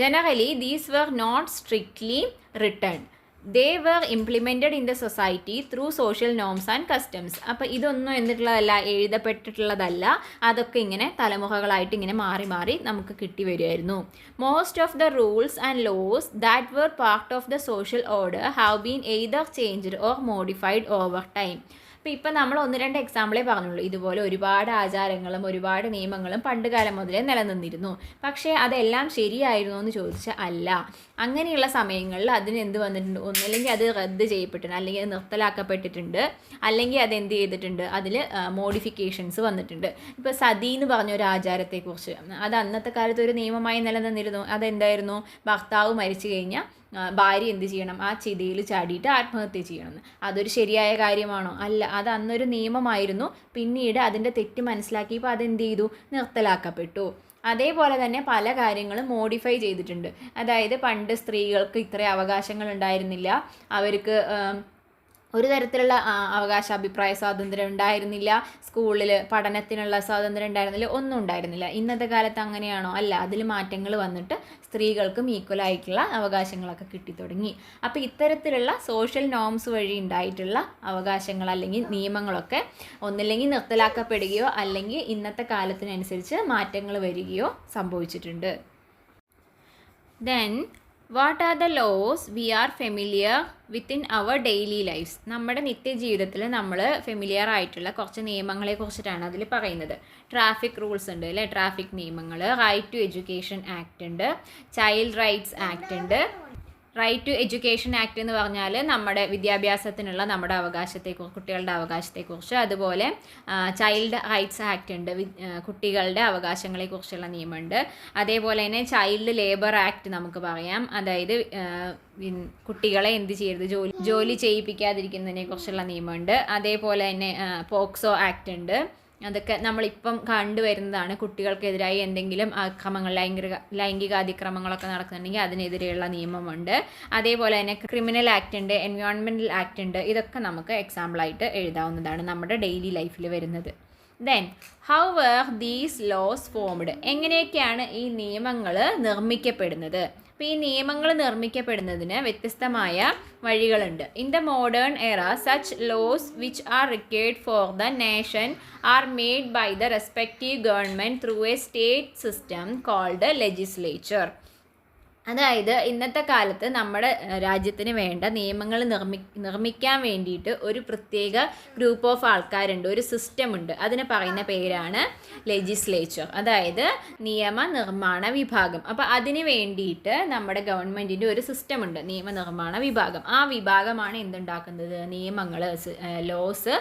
Generally, these were not strictly written. They were implemented in the society through social norms and customs. അപ്പോൾ ഇതൊന്നും എന്നിട്ടുള്ളതല്ല, എഴുതപ്പെട്ടിട്ടുള്ളതല്ല. അതൊക്കെ ഇങ്ങനെ തലമുറകളായിട്ട് ഇങ്ങനെ മാറി നമുക്ക് കിട്ടി വരുമായിരുന്നു. Most of the rules and laws that were part of the social order have been either changed or modified over time. അപ്പോൾ ഇപ്പം നമ്മൾ 1-2 എക്സാമ്പിളേ പറഞ്ഞുള്ളൂ. ഇതുപോലെ ഒരുപാട് ആചാരങ്ങളും ഒരുപാട് നിയമങ്ങളും പണ്ട് കാലം മുതലേ നിലനിന്നിരുന്നു. പക്ഷേ അതെല്ലാം ശരിയായിരുന്നു എന്ന് ചോദിച്ചാൽ അല്ല. അങ്ങനെയുള്ള സമയങ്ങളിൽ അതിന് എന്ത് വന്നിട്ടുണ്ട്? ഒന്നല്ലെങ്കിൽ അത് റദ്ദ് ചെയ്യപ്പെട്ടിട്ടുണ്ട്, അല്ലെങ്കിൽ അത് നിർത്തലാക്കപ്പെട്ടിട്ടുണ്ട്, അല്ലെങ്കിൽ അതെന്ത് ചെയ്തിട്ടുണ്ട്? അതിൽ മോഡിഫിക്കേഷൻസ് വന്നിട്ടുണ്ട്. ഇപ്പോൾ സതി എന്ന് പറഞ്ഞ ഒരു ആചാരത്തെക്കുറിച്ച്, അത് അന്നത്തെ കാലത്ത് ഒരു നിയമമായി നിലനിന്നിരുന്നു. അതെന്തായിരുന്നു? ഭർത്താവ് മരിച്ചു കഴിഞ്ഞാൽ ഭാര്യ എന്ത് ചെയ്യണം? ആ ചിതയിൽ ചാടിയിട്ട് ആത്മഹത്യ ചെയ്യണമെന്ന്. അതൊരു ശരിയായ കാര്യമാണോ? അല്ല. അത് അന്നൊരു നിയമമായിരുന്നു. പിന്നീട് അതിൻ്റെ തെറ്റ് മനസ്സിലാക്കിയപ്പോൾ അതെന്ത് ചെയ്തു? നിർത്തലാക്കപ്പെട്ടു. അതേപോലെ തന്നെ പല കാര്യങ്ങളും മോഡിഫൈ ചെയ്തിട്ടുണ്ട്. അതായത് പണ്ട് സ്ത്രീകൾക്ക് ഇത്ര അവകാശങ്ങൾ ഉണ്ടായിരുന്നില്ല, അവർക്ക് ഒരു തരത്തിലുള്ള അവകാശ അഭിപ്രായ സ്വാതന്ത്ര്യം ഉണ്ടായിരുന്നില്ല, സ്കൂളിൽ പഠനത്തിനുള്ള സ്വാതന്ത്ര്യം ഉണ്ടായിരുന്നില്ല, ഒന്നും ഉണ്ടായിരുന്നില്ല. ഇന്നത്തെ കാലത്ത് അങ്ങനെയാണോ? അല്ല, അതിൽ മാറ്റങ്ങൾ വന്നിട്ട് സ്ത്രീകൾക്കും ഈക്വലായിട്ടുള്ള അവകാശങ്ങളൊക്കെ കിട്ടിത്തുടങ്ങി. അപ്പോൾ ഇത്തരത്തിലുള്ള സോഷ്യൽ നോംസ് വഴി ഉണ്ടായിട്ടുള്ള അവകാശങ്ങൾ അല്ലെങ്കിൽ നിയമങ്ങളൊക്കെ ഒന്നില്ലെങ്കിൽ നിർത്തലാക്കപ്പെടുകയോ അല്ലെങ്കിൽ ഇന്നത്തെ കാലത്തിനനുസരിച്ച് മാറ്റങ്ങൾ വരികയോ സംഭവിച്ചിട്ടുണ്ട്. Then what are the laws we are familiar within our daily lifes? നമ്മുടെ നിത്യജീവിതത്തിൽ നമ്മൾ ഫെമിലിയർ ആയിട്ടുള്ള കുറച്ച് നിയമങ്ങളെ കുറിച്ചിട്ടാണ് അതിൽ പറയുന്നത്. ട്രാഫിക് റൂൾസ് ഉണ്ട് അല്ലേ, ട്രാഫിക് നിയമങ്ങൾ. റൈറ്റ് ടു എഡ്യൂക്കേഷൻ ആക്ട് ഉണ്ട്, ചൈൽഡ് റൈറ്റ്സ് ആക്ട് ഉണ്ട്. റൈറ്റ് ടു എഡ്യൂക്കേഷൻ ആക്ട് എന്ന് പറഞ്ഞാൽ നമ്മുടെ വിദ്യാഭ്യാസത്തിനുള്ള നമ്മുടെ അവകാശത്തെക്കുറിച്ച്, കുട്ടികളുടെ അവകാശത്തെക്കുറിച്ച്. അതുപോലെ ചൈൽഡ് റൈറ്റ്സ് ആക്ട് ഉണ്ട്, കുട്ടികളുടെ അവകാശങ്ങളെക്കുറിച്ചുള്ള നിയമമുണ്ട്. അതേപോലെ തന്നെ ചൈൽഡ് ലേബർ ആക്ട് നമുക്ക് പറയാം, അതായത് കുട്ടികളെ എന്ത് ചെയ്യരുത്, ജോലി ചെയ്യിപ്പിക്കാതിരിക്കുന്നതിനെ കുറിച്ചുള്ള നിയമമുണ്ട്. അതേപോലെ തന്നെ പോക്സോ ആക്ട് ഉണ്ട്. അതൊക്കെ നമ്മളിപ്പം കണ്ടുവരുന്നതാണ്. കുട്ടികൾക്കെതിരായി എന്തെങ്കിലും അക്രമങ്ങൾ, ലൈംഗിക അതിക്രമങ്ങളൊക്കെ നടക്കുന്നുണ്ടെങ്കിൽ അതിനെതിരെയുള്ള നിയമമുണ്ട്. അതേപോലെ തന്നെ ക്രിമിനൽ ആക്ട് ഉണ്ട്, എൻവയോൺമെൻറ്റൽ ആക്ട് ഉണ്ട്. ഇതൊക്കെ നമുക്ക് എക്സാമ്പിളായിട്ട് എഴുതാവുന്നതാണ് നമ്മുടെ ഡെയിലി ലൈഫിൽ വരുന്നത്. Then how were these laws formed? എങ്ങനെയൊക്കെയാണ് ഈ നിയമങ്ങൾ നിർമ്മിക്കപ്പെടുന്നത്? അപ്പോൾ ഈ നിയമങ്ങൾ നിർമ്മിക്കപ്പെടുന്നതിന് വ്യത്യസ്തമായ വഴികളുണ്ട്. In the modern era such laws which are required for the nation are made by the respective government through a state system called legislature. അതായത് ഇന്നത്തെ കാലത്ത് നമ്മുടെ രാജ്യത്തിന് വേണ്ട നിയമങ്ങൾ നിർമ്മിക്കാൻ വേണ്ടിയിട്ട് ഒരു പ്രത്യേക ഗ്രൂപ്പ് ഓഫ് ആൾക്കാരുണ്ട്, ഒരു സിസ്റ്റം ഉണ്ട്. അതിന് പറയുന്ന പേരാണ് ലെജിസ്ലേച്ചർ, അതായത് നിയമനിർമ്മാണ വിഭാഗം. അപ്പോൾ അതിന് വേണ്ടിയിട്ട് നമ്മുടെ ഗവൺമെൻറ്റിൻ്റെ ഒരു സിസ്റ്റം ഉണ്ട്, നിയമനിർമ്മാണ വിഭാഗം. ആ വിഭാഗമാണ് എന്തുണ്ടാക്കുന്നത്, നിയമങ്ങൾ, ലോസ്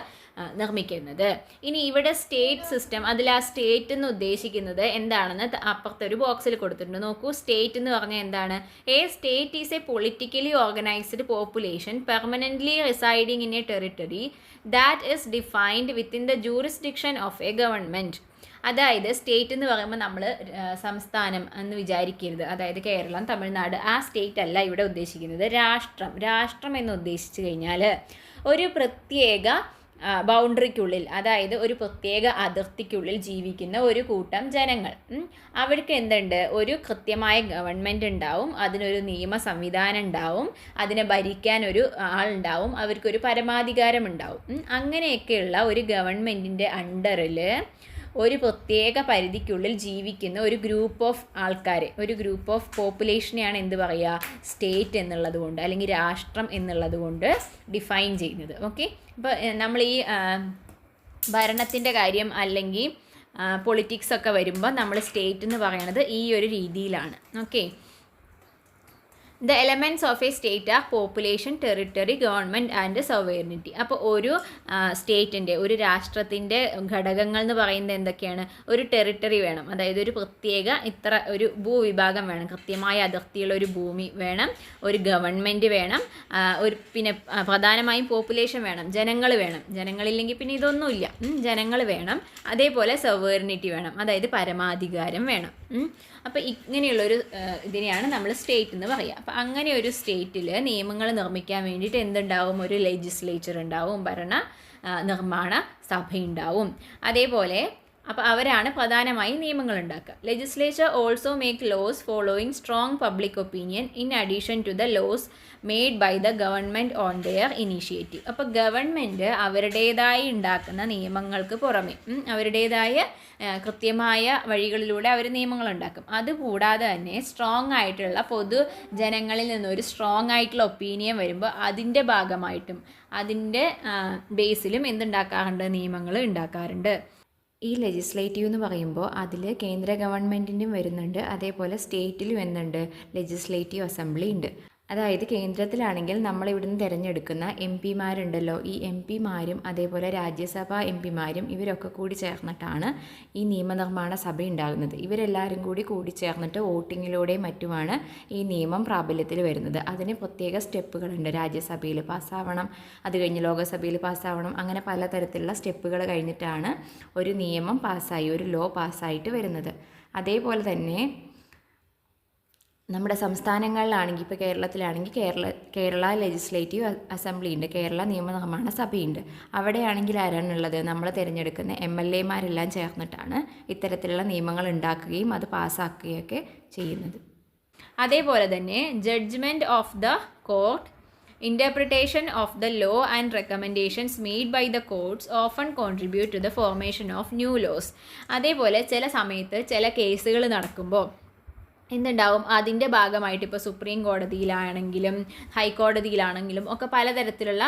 നിർമ്മിക്കുന്നത്. ഇനി ഇവിടെ സ്റ്റേറ്റ് സിസ്റ്റം, അതിൽ ആ സ്റ്റേറ്റ് എന്ന് ഉദ്ദേശിക്കുന്നത് എന്താണെന്ന് അപ്പുറത്തൊരു ബോക്സിൽ കൊടുത്തിട്ടുണ്ട്. നോക്കൂ, സ്റ്റേറ്റ് എന്ന് പറഞ്ഞാൽ എന്താണ്? A state is A politically organised population permanently residing in A territory that is defined within the jurisdiction of A government. അതായത് സ്റ്റേറ്റ് എന്ന് പറയുമ്പോൾ നമ്മൾ സംസ്ഥാനം എന്ന് വിചാരിക്കരുത്, അതായത് കേരളം, തമിഴ്നാട്, ആ സ്റ്റേറ്റ് അല്ല ഇവിടെ ഉദ്ദേശിക്കുന്നത്. രാഷ്ട്രം എന്ന് ഉദ്ദേശിച്ചു കഴിഞ്ഞാൽ ഒരു പ്രത്യേക ബൗണ്ടറിക്കുള്ളിൽ, അതായത് ഒരു പ്രത്യേക അതിർത്തിക്കുള്ളിൽ ജീവിക്കുന്ന ഒരു കൂട്ടം ജനങ്ങൾ. അവർക്ക് എന്തുണ്ട്, ഒരു കൃത്യമായ ഗവൺമെൻറ് ഉണ്ടാവും, അതിനൊരു നിയമ സംവിധാനം ഉണ്ടാവും, അതിനെ ഭരിക്കാൻ ഒരു ആളുണ്ടാവും, അവർക്കൊരു പരമാധികാരം ഉണ്ടാവും. അങ്ങനെയൊക്കെയുള്ള ഒരു ഗവൺമെൻറ്റിൻ്റെ അണ്ടറിൽ ഒരു പ്രത്യേക പരിധിക്കുള്ളിൽ ജീവിക്കുന്ന ഒരു ഗ്രൂപ്പ് ഓഫ് ആൾക്കാരെ, ഒരു ഗ്രൂപ്പ് ഓഫ് പോപ്പുലേഷനെയാണ് എന്ത് പറയുക, സ്റ്റേറ്റ് എന്നുള്ളത് കൊണ്ട് അല്ലെങ്കിൽ രാഷ്ട്രം എന്നുള്ളത് കൊണ്ട് ഡിഫൈൻ ചെയ്യുന്നത്. ഓക്കെ, അപ്പോൾ നമ്മൾ ഈ ഭരണത്തിൻ്റെ കാര്യം അല്ലെങ്കിൽ പൊളിറ്റിക്സ് ഒക്കെ വരുമ്പോൾ നമ്മൾ സ്റ്റേറ്റ് എന്ന് പറയുന്നത് ഈ ഒരു രീതിയിലാണ്. Okay, the elements of a state are population, territory, government and sovereignty. അപ്പോൾ ഒരു സ്റ്റേറ്റിൻ്റെ, ഒരു രാഷ്ട്രത്തിൻ്റെ ഘടകങ്ങൾ എന്ന് പറയുന്നത് എന്തൊക്കെയാണ്? ഒരു ടെറിട്ടറി വേണം, അതായത് ഒരു പ്രത്യേക ഒരു ഭൂവിഭാഗം വേണം, കൃത്യമായ അതിർത്തിയുള്ള ഒരു ഭൂമി വേണം, ഒരു ഗവൺമെൻറ് വേണം, പിന്നെ പ്രധാനമായും പോപ്പുലേഷൻ വേണം, ജനങ്ങൾ വേണം. ജനങ്ങളില്ലെങ്കിൽ പിന്നെ ഇതൊന്നുമില്ല, ജനങ്ങൾ വേണം. അതേപോലെ സോവറിനിറ്റി വേണം, അതായത് പരമാധികാരം വേണം. അപ്പോൾ ഇങ്ങനെയുള്ളൊരു ഇതിനെയാണ് നമ്മൾ സ്റ്റേറ്റ് എന്ന് പറയുക. അപ്പോൾ അങ്ങനെ ഒരു സ്റ്റേറ്റിൽ നിയമങ്ങൾ നിർമ്മിക്കാൻ വേണ്ടിയിട്ട് എന്തുണ്ടാവും? ഒരു ലെജിസ്ലേച്ചർ ഉണ്ടാവും, ഭരണ നിർമ്മാണ സഭയുണ്ടാവും. അതേപോലെ അപ്പോൾ അവരാണ് പ്രധാനമായും നിയമങ്ങൾ ഉണ്ടാക്കുക. Legislature also make laws following strong public opinion in addition to the laws made by the government on their initiative. അപ്പോൾ ഗവൺമെൻറ് അവരുടേതായി ഉണ്ടാക്കുന്ന നിയമങ്ങൾക്ക് പുറമെ അവരുടേതായ കൃത്യമായ വഴികളിലൂടെ അവർ നിയമങ്ങൾ ഉണ്ടാക്കും. അതുകൂടാതെ തന്നെ സ്ട്രോങ് ആയിട്ടുള്ള പൊതുജനങ്ങളിൽ നിന്നൊരു സ്ട്രോങ് ആയിട്ടുള്ള ഒപ്പീനിയൻ വരുമ്പോൾ അതിൻ്റെ ഭാഗമായിട്ടും അതിൻ്റെ ബേസിലും എന്തുണ്ടാക്കാറുണ്ട്? നിയമങ്ങൾ ഉണ്ടാക്കാറുണ്ട്. ഈ ലെജിസ്ലേറ്റീവ് എന്ന് പറയുമ്പോൾ അതിൽ കേന്ദ്ര ഗവൺമെൻറ്റിൻ്റെയും വരുന്നുണ്ട്, അതേപോലെ സ്റ്റേറ്റിലും എന്തുണ്ട്? ലെജിസ്ലേറ്റീവ് അസംബ്ലി ഉണ്ട്. അതായത് കേന്ദ്രത്തിലാണെങ്കിൽ നമ്മളിവിടുന്ന് തിരഞ്ഞെടുക്കുന്ന എം പിമാരുണ്ടല്ലോ, ഈ എം പിമാരും അതേപോലെ രാജ്യസഭാ എം പിമാരും ഇവരൊക്കെ കൂടി ചേർന്നിട്ടാണ് ഈ നിയമനിർമ്മാണ സഭ ഉണ്ടാകുന്നത്. ഇവരെല്ലാവരും കൂടി ചേർന്നിട്ട് വോട്ടിങ്ങിലൂടെയും മറ്റുമാണ് ഈ നിയമം പ്രാബല്യത്തിൽ വരുന്നത്. അതിന് പ്രത്യേക സ്റ്റെപ്പുകളുണ്ട്. രാജ്യസഭയിൽ പാസ്സാവണം, അത് കഴിഞ്ഞ് ലോകസഭയിൽ പാസ്സാവണം, അങ്ങനെ പലതരത്തിലുള്ള സ്റ്റെപ്പുകൾ കഴിഞ്ഞിട്ടാണ് ഒരു നിയമം പാസ്സായി, ഒരു ലോ പാസ്സായിട്ട് വരുന്നത്. അതേപോലെ തന്നെ നമ്മുടെ സംസ്ഥാനങ്ങളിലാണെങ്കിൽ ഇപ്പോൾ കേരളത്തിലാണെങ്കിൽ കേരള ലെജിസ്ലേറ്റീവ് അസംബ്ലി ഉണ്ട്, കേരള നിയമനിർമ്മാണ സഭയുണ്ട്. അവിടെയാണെങ്കിൽ ആരാണുള്ളത്? നമ്മൾ തിരഞ്ഞെടുക്കുന്ന MLA മാരെല്ലാം ചേർന്നിട്ടാണ് ഇത്തരത്തിലുള്ള നിയമങ്ങൾ ഉണ്ടാക്കുകയും അത് പാസ്സാക്കുകയൊക്കെ ചെയ്യുന്നത്. അതേപോലെ തന്നെ judgement of the court, interpretation of the law and recommendations made by the courts often contribute to the formation of new laws. അതേപോലെ ചില സമയത്ത് ചില കേസുകൾ നടക്കുമ്പോൾ എന്തുണ്ടാവും, അതിൻ്റെ ഭാഗമായിട്ട് ഇപ്പോൾ സുപ്രീം കോടതിയിലാണെങ്കിലും ഹൈക്കോടതിയിലാണെങ്കിലും ഒക്കെ പലതരത്തിലുള്ള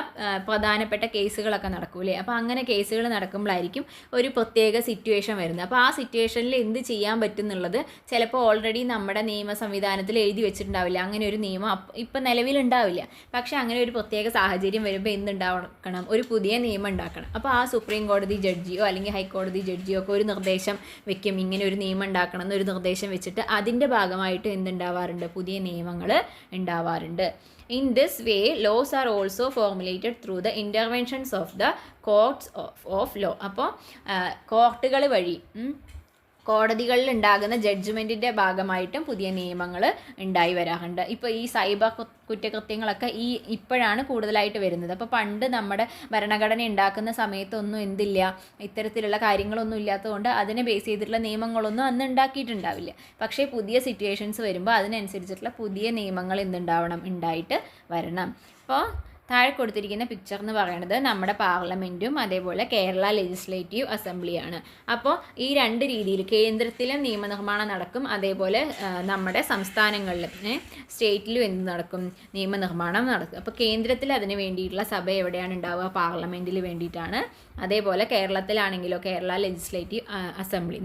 പ്രധാനപ്പെട്ട കേസുകളൊക്കെ നടക്കൂലേ. അപ്പോൾ അങ്ങനെ കേസുകൾ നടക്കുമ്പോഴായിരിക്കും ഒരു പ്രത്യേക സിറ്റുവേഷൻ വരുന്നത്. അപ്പോൾ ആ സിറ്റുവേഷനിൽ എന്ത് ചെയ്യാൻ പറ്റും എന്നുള്ളത് ചിലപ്പോൾ ഓൾറെഡി നമ്മുടെ നിയമ സംവിധാനത്തിൽ എഴുതി വെച്ചിട്ടുണ്ടാവില്ല. അങ്ങനെ ഒരു നിയമം ഇപ്പം നിലവിലുണ്ടാവില്ല. പക്ഷേ അങ്ങനെ ഒരു പ്രത്യേക സാഹചര്യം വരുമ്പോൾ എന്തുണ്ടാക്കണം, ഒരു പുതിയ നിയമം ഉണ്ടാക്കണം. അപ്പോൾ ആ സുപ്രീം കോടതി ജഡ്ജിയോ അല്ലെങ്കിൽ ഹൈക്കോടതി ജഡ്ജിയോ ഒക്കെ ഒരു നിർദ്ദേശം വെക്കും, ഇങ്ങനെ ഒരു നിയമം ഉണ്ടാക്കണം എന്നൊരു നിർദ്ദേശം വെച്ചിട്ട് അതിൻ്റെ ഭാഗമായിട്ട് എന്തുണ്ടാവാറുണ്ട്, പുതിയ നിയമങ്ങൾ ഉണ്ടാവാറുണ്ട്. In this way, laws are also formulated through the interventions of the courts of law. അപ്പോൾ കോർട്ടുകൾ വഴി കോടതികളിൽ ഉണ്ടാകുന്ന ജഡ്ജ്മെൻറ്റിൻ്റെ ഭാഗമായിട്ടും പുതിയ നിയമങ്ങൾ ഉണ്ടായി വരാറുണ്ട്. ഇപ്പോൾ ഈ സൈബർ കുറ്റകൃത്യങ്ങളൊക്കെ ഇപ്പോഴാണ് കൂടുതലായിട്ട് വരുന്നത്. അപ്പോൾ പണ്ട് നമ്മുടെ ഭരണഘടന ഉണ്ടാക്കുന്ന സമയത്തൊന്നും എന്തില്ല, ഇത്തരത്തിലുള്ള കാര്യങ്ങളൊന്നും ഇല്ലാത്തതുകൊണ്ട് അതിനെ ബേസ് ചെയ്തിട്ടുള്ള നിയമങ്ങളൊന്നും അന്ന് ഉണ്ടാക്കിയിട്ടുണ്ടാവില്ല. പക്ഷേ പുതിയ സിറ്റുവേഷൻസ് വരുമ്പോൾ അതിനനുസരിച്ചിട്ടുള്ള പുതിയ നിയമങ്ങൾ ഉണ്ടായിട്ട് വരണം. അപ്പോൾ താഴെ കൊടുത്തിരിക്കുന്ന പിക്ചർ എന്ന് പറയുന്നത് നമ്മുടെ പാർലമെൻറ്റും അതേപോലെ കേരള ലെജിസ്ലേറ്റീവ് അസംബ്ലിയാണ്. അപ്പോൾ ഈ രണ്ട് രീതിയിൽ കേന്ദ്രത്തിലും നിയമനിർമ്മാണം നടക്കും, അതേപോലെ നമ്മുടെ സംസ്ഥാനങ്ങളിലും സ്റ്റേറ്റിലും എന്ത് നടക്കും, നിയമനിർമ്മാണം നടക്കും. അപ്പോൾ കേന്ദ്രത്തിൽ അതിന് വേണ്ടിയിട്ടുള്ള സഭ എവിടെയാണ് ഉണ്ടാവുക, പാർലമെൻറ്റിൽ വേണ്ടിയിട്ടാണ്. അതേപോലെ കേരളത്തിലാണെങ്കിലോ കേരള ലെജിസ്ലേറ്റീവ് അസംബ്ലി,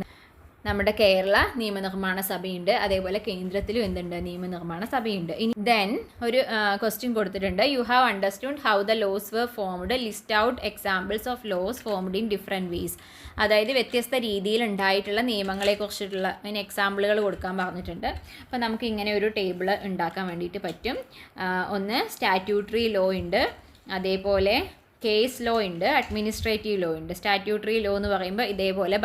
നമ്മുടെ കേരള നിയമനിർമ്മാണ സഭയുണ്ട്. അതേപോലെ കേന്ദ്രത്തിലും എന്തുണ്ട്, നിയമനിർമ്മാണ സഭയുണ്ട്. ഇനി ദെൻ ഒരു ക്വസ്റ്റ്യൻ കൊടുത്തിട്ടുണ്ട്, you have understood how the laws were formed, list out examples of laws formed in different ways. അതായത് വ്യത്യസ്ത രീതിയിൽ ഉണ്ടായിട്ടുള്ള നിയമങ്ങളെക്കുറിച്ചിട്ടുള്ള അതിന് എക്സാമ്പിളുകൾ കൊടുക്കാൻ പറഞ്ഞിട്ടുണ്ട്. അപ്പോൾ നമുക്ക് ഇങ്ങനെ ഒരു ടേബിൾ ഉണ്ടാക്കാൻ വേണ്ടിയിട്ട് പറ്റും. ഒന്ന് സ്റ്റാറ്റ്യൂട്ടറി ലോ ഉണ്ട്, അതേപോലെ കേസ് ലോ ഉണ്ട്, അഡ്മിനിസ്ട്രേറ്റീവ് ലോ ഉണ്ട്. സ്റ്റാറ്റ്യൂട്ടറി ലോ എന്ന് പറയുമ്പോൾ ഇതേപോലെ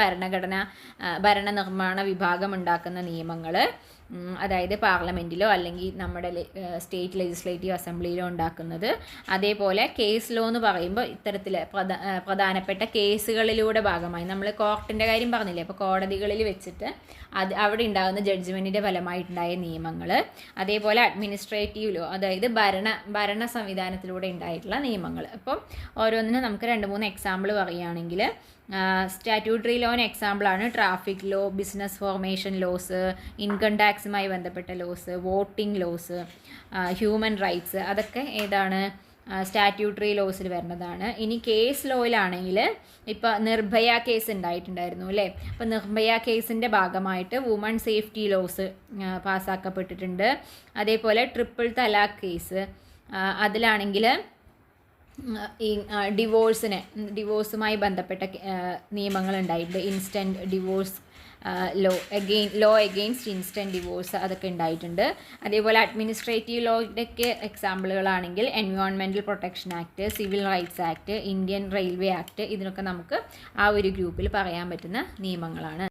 ഭരണനിർമ്മാണ വിഭാഗം ഉണ്ടാക്കുന്ന നിയമങ്ങൾ, അതായത് പാർലമെൻറ്റിലോ അല്ലെങ്കിൽ നമ്മുടെ സ്റ്റേറ്റ് ലെജിസ്ലേറ്റീവ് അസംബ്ലിയിലോ ഉണ്ടാക്കുന്നത്. അതേപോലെ കേസ് ലോ എന്ന് പറയുമ്പോൾ ഇത്തരത്തിൽ പ്രധാനപ്പെട്ട കേസുകളിലൂടെ ഭാഗമായി നമ്മൾ കോർട്ടിൻ്റെ കാര്യം പറഞ്ഞില്ലേ, അപ്പോൾ കോടതികളിൽ വെച്ചിട്ട് അവിടെ ഉണ്ടാകുന്ന ജഡ്ജ്മെൻറ്റിൻ്റെ ഫലമായിട്ടുണ്ടായ നിയമങ്ങൾ. അതേപോലെ അഡ്മിനിസ്ട്രേറ്റീവ് ലോ, അതായത് ഭരണ സംവിധാനത്തിലൂടെ ഉണ്ടായിട്ടുള്ള നിയമങ്ങൾ. അപ്പം ഓരോന്നിനും നമുക്ക് 2-3 എക്സാമ്പിൾ പറയുകയാണെങ്കിൽ, സ്റ്റാറ്റ്യൂട്ടറി ലോന് എക്സാമ്പിളാണ് traffic law, business formation laws, income ടാക്സുമായി ബന്ധപ്പെട്ട ലോസ്, വോട്ടിംഗ് ലോസ്, ഹ്യൂമൻ റൈറ്റ്സ്, അതൊക്കെ ഏതാണ്, സ്റ്റാറ്റ്യൂട്ടറി ലോസിൽ വരുന്നതാണ്. ഇനി കേസ് ലോയിലാണെങ്കിൽ ഇപ്പോൾ നിർഭയ കേസ് ഉണ്ടായിട്ടുണ്ടായിരുന്നു അല്ലേ. അപ്പോൾ നിർഭയ കേസിൻ്റെ ഭാഗമായിട്ട് വുമൺ സേഫ്റ്റി ലോസ് പാസ്സാക്കപ്പെട്ടിട്ടുണ്ട്. അതേപോലെ ട്രിപ്പിൾ തലാഖ് കേസ്, അതിലാണെങ്കിൽ ഈ ഡിവോഴ്സുമായി ബന്ധപ്പെട്ട നിയമങ്ങൾ ഉണ്ടായിട്ടുണ്ട്. Instant divorce law against instant divorce, അതൊക്കെ ഉണ്ടായിട്ടുണ്ട്. അതേപോലെ അഡ്മിനിസ്ട്രേറ്റീവ് ലോയുടെ എക്സാമ്പിളുകളാണെങ്കിൽ environmental protection act, civil rights act, Indian railway act, ഇതിനൊക്കെ നമുക്ക് ആ ഒരു ഗ്രൂപ്പിൽ പറയാൻ പറ്റുന്ന നിയമങ്ങളാണ്.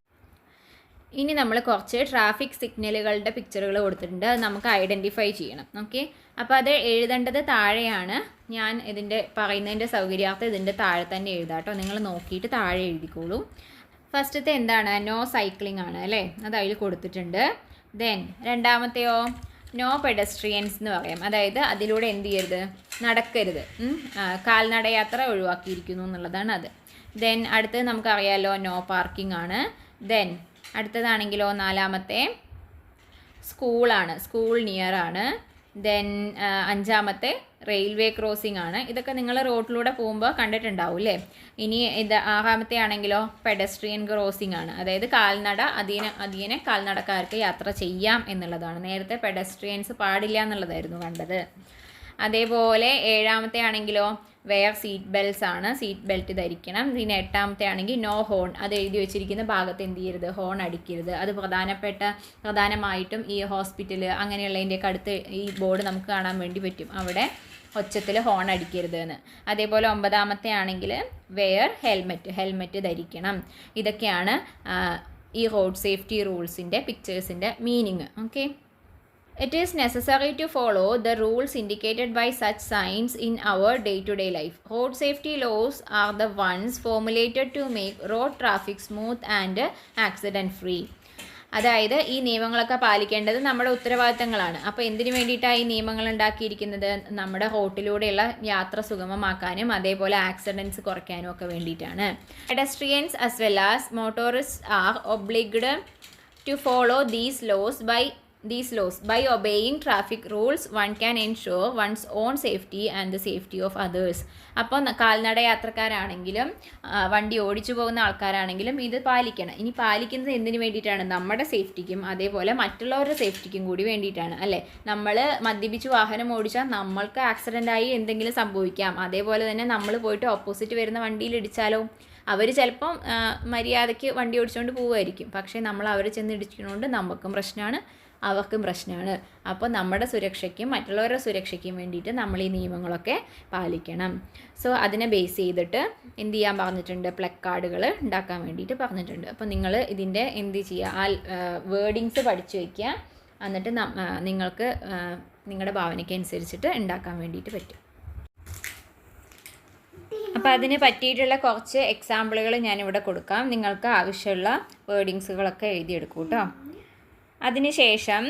ഇനി നമ്മൾ കുറച്ച് ട്രാഫിക് സിഗ്നലുകളുടെ പിക്ചറുകൾ കൊടുത്തിട്ടുണ്ട്, അത് നമുക്ക് ഐഡൻറ്റിഫൈ ചെയ്യണം. ഓക്കെ, അപ്പോൾ അത് എഴുതേണ്ടത് താഴെയാണ്. ഞാൻ ഇതിൻ്റെ പറയുന്നതിൻ്റെ സൗകര്യാർത്ഥം ഇതിൻ്റെ താഴെ തന്നെ എഴുതാം കേട്ടോ, നിങ്ങൾ നോക്കിയിട്ട് താഴെ എഴുതിക്കോളൂ. ഫസ്റ്റത്തെ എന്താണ്, നോ സൈക്ലിംഗ് ആണ് അല്ലേ, അത് അതിൽ കൊടുത്തിട്ടുണ്ട്. ദെൻ രണ്ടാമത്തെയോ നോ പെഡസ്ട്രിയൻസ് എന്ന് പറയാം, അതായത് അതിലൂടെ എന്ത് ചെയ്യരുത്, നടക്കരുത്, കാൽനടയാത്ര ഒഴിവാക്കിയിരിക്കുന്നു എന്നുള്ളതാണ് അത്. ദെൻ അടുത്തത് നമുക്കറിയാമല്ലോ നോ പാർക്കിംഗ് ആണ്. ദെൻ അടുത്തതാണെങ്കിലോ നാലാമത്തെ സ്കൂളാണ്, സ്കൂൾ നിയർ ആണ്. ദെൻ അഞ്ചാമത്തെ റെയിൽവേ ക്രോസിംഗ് ആണ്. ഇതൊക്കെ നിങ്ങൾ റോഡിലൂടെ പോകുമ്പോൾ കണ്ടിട്ടുണ്ടാവും അല്ലേ. ഇനി ഇത് ആറാമത്തെ ആണെങ്കിലോ പെഡസ്ട്രിയൻ ക്രോസിംഗ് ആണ്, അതായത് അതിനെ കാൽനടക്കാർക്ക് യാത്ര ചെയ്യാം എന്നുള്ളതാണ്. നേരത്തെ പെഡസ്ട്രിയൻസ് പാടില്ല എന്നുള്ളതായിരുന്നു കണ്ടത്. അതേപോലെ ഏഴാമത്തെ ആണെങ്കിലോ വെയർ സീറ്റ് ബെൽറ്റ്സ് ആണ്, സീറ്റ് ബെൽറ്റ് ധരിക്കണം. പിന്നെ എട്ടാമത്തെ ആണെങ്കിൽ നോ ഹോൺ, അത് എഴുതി വെച്ചിരിക്കുന്ന ഭാഗത്ത് എന്ത് ചെയ്യരുത്, ഹോൺ അടിക്കരുത്. അത് പ്രധാനമായിട്ടും ഈ ഹോസ്പിറ്റൽ അങ്ങനെയുള്ളതിൻ്റെയൊക്കെ അടുത്ത് ഈ ബോർഡ് നമുക്ക് കാണാൻ വേണ്ടി പറ്റും, അവിടെ ഒച്ചത്തിൽ ഹോൺ അടിക്കരുത് എന്ന്. അതേപോലെ ഒമ്പതാമത്തെ ആണെങ്കിൽ വെയർ ഹെൽമെറ്റ് ധരിക്കണം. ഇതൊക്കെയാണ് ഈ റോഡ് സേഫ്റ്റി റൂൾസിൻ്റെ പിക്ചേഴ്സിൻ്റെ meaning. Okay, It is necessary to follow the rules indicated by such signs in our day-to-day life. Road safety laws are the ones formulated to make road traffic smooth and accident-free. അതായത് ഈ നിയമങ്ങളൊക്കെ പാലിക്കേണ്ടത് നമ്മുടെ ഉത്തരവാദിത്തങ്ങളാണ്. അപ്പോൾ എന്തിനു വേണ്ടിയിട്ടാണ് ഈ നിയമങ്ങൾ ഉണ്ടാക്കിയിരിക്കുന്നത്? നമ്മുടെ റോട്ടിലൂടെയുള്ള യാത്ര സുഗമമാക്കാനും അതേപോലെ ആക്സിഡൻറ്റ്സ് കുറയ്ക്കാനും ഒക്കെ വേണ്ടിയിട്ടാണ്. Pedestrians as well as motorists are obliged to follow these laws. By obeying traffic rules, one can ensure one's own safety and the safety of others. അപ്പോൾ കാൽനട യാത്രക്കാരാണെങ്കിലും വണ്ടി ഓടിച്ചു പോകുന്ന ആൾക്കാരാണെങ്കിലും ഇത് പാലിക്കണം. ഇനി പാലിക്കുന്നത് എന്തിനു വേണ്ടിയിട്ടാണ്? നമ്മുടെ സേഫ്റ്റിക്കും അതേപോലെ മറ്റുള്ളവരുടെ സേഫ്റ്റിക്കും കൂടി വേണ്ടിയിട്ടാണ്, അല്ലേ? നമ്മൾ മദ്യപിച്ച് വാഹനം ഓടിച്ചാൽ നമ്മൾക്ക് ആക്സിഡൻ്റായി എന്തെങ്കിലും സംഭവിക്കാം. അതേപോലെ തന്നെ നമ്മൾ പോയിട്ട് ഓപ്പോസിറ്റ് വരുന്ന വണ്ടിയിൽ ഇടിച്ചാലോ? അവർ ചിലപ്പം മര്യാദയ്ക്ക് വണ്ടി ഓടിച്ചുകൊണ്ട് പോവുമായിരിക്കും, പക്ഷേ നമ്മൾ അവർ ചെന്ന് ഇടിക്കുന്നതുകൊണ്ട് നമുക്കും പ്രശ്നമാണ്, അവർക്കും പ്രശ്നമാണ്. അപ്പോൾ നമ്മുടെ സുരക്ഷയ്ക്കും മറ്റുള്ളവരുടെ സുരക്ഷയ്ക്കും വേണ്ടിയിട്ട് നമ്മൾ ഈ നിയമങ്ങളൊക്കെ പാലിക്കണം. സോ അതിനെ ബേസ് ചെയ്തിട്ട് എന്ത് ചെയ്യാൻ പറഞ്ഞിട്ടുണ്ട്? പ്ലക്കാർഡുകൾ ഉണ്ടാക്കാൻ വേണ്ടിയിട്ട് പറഞ്ഞിട്ടുണ്ട്. അപ്പോൾ നിങ്ങൾ ഇതിൻ്റെ എന്ത് ചെയ്യുക? വേർഡിങ്സ് പഠിച്ചു വയ്ക്കുക. എന്നിട്ട് നിങ്ങൾക്ക് നിങ്ങളുടെ ഭാവനയ്ക്ക് അനുസരിച്ചിട്ട് ഉണ്ടാക്കാൻ വേണ്ടിയിട്ട് പറ്റും. അപ്പോൾ അതിന് പറ്റിയിട്ടുള്ള കുറച്ച് എക്സാമ്പിളുകൾ ഞാനിവിടെ കൊടുക്കാം. നിങ്ങൾക്ക് ആവശ്യമുള്ള വേർഡിങ്സുകളൊക്കെ എഴുതിയെടുക്കൂ കേട്ടോ. അതിനുശേഷം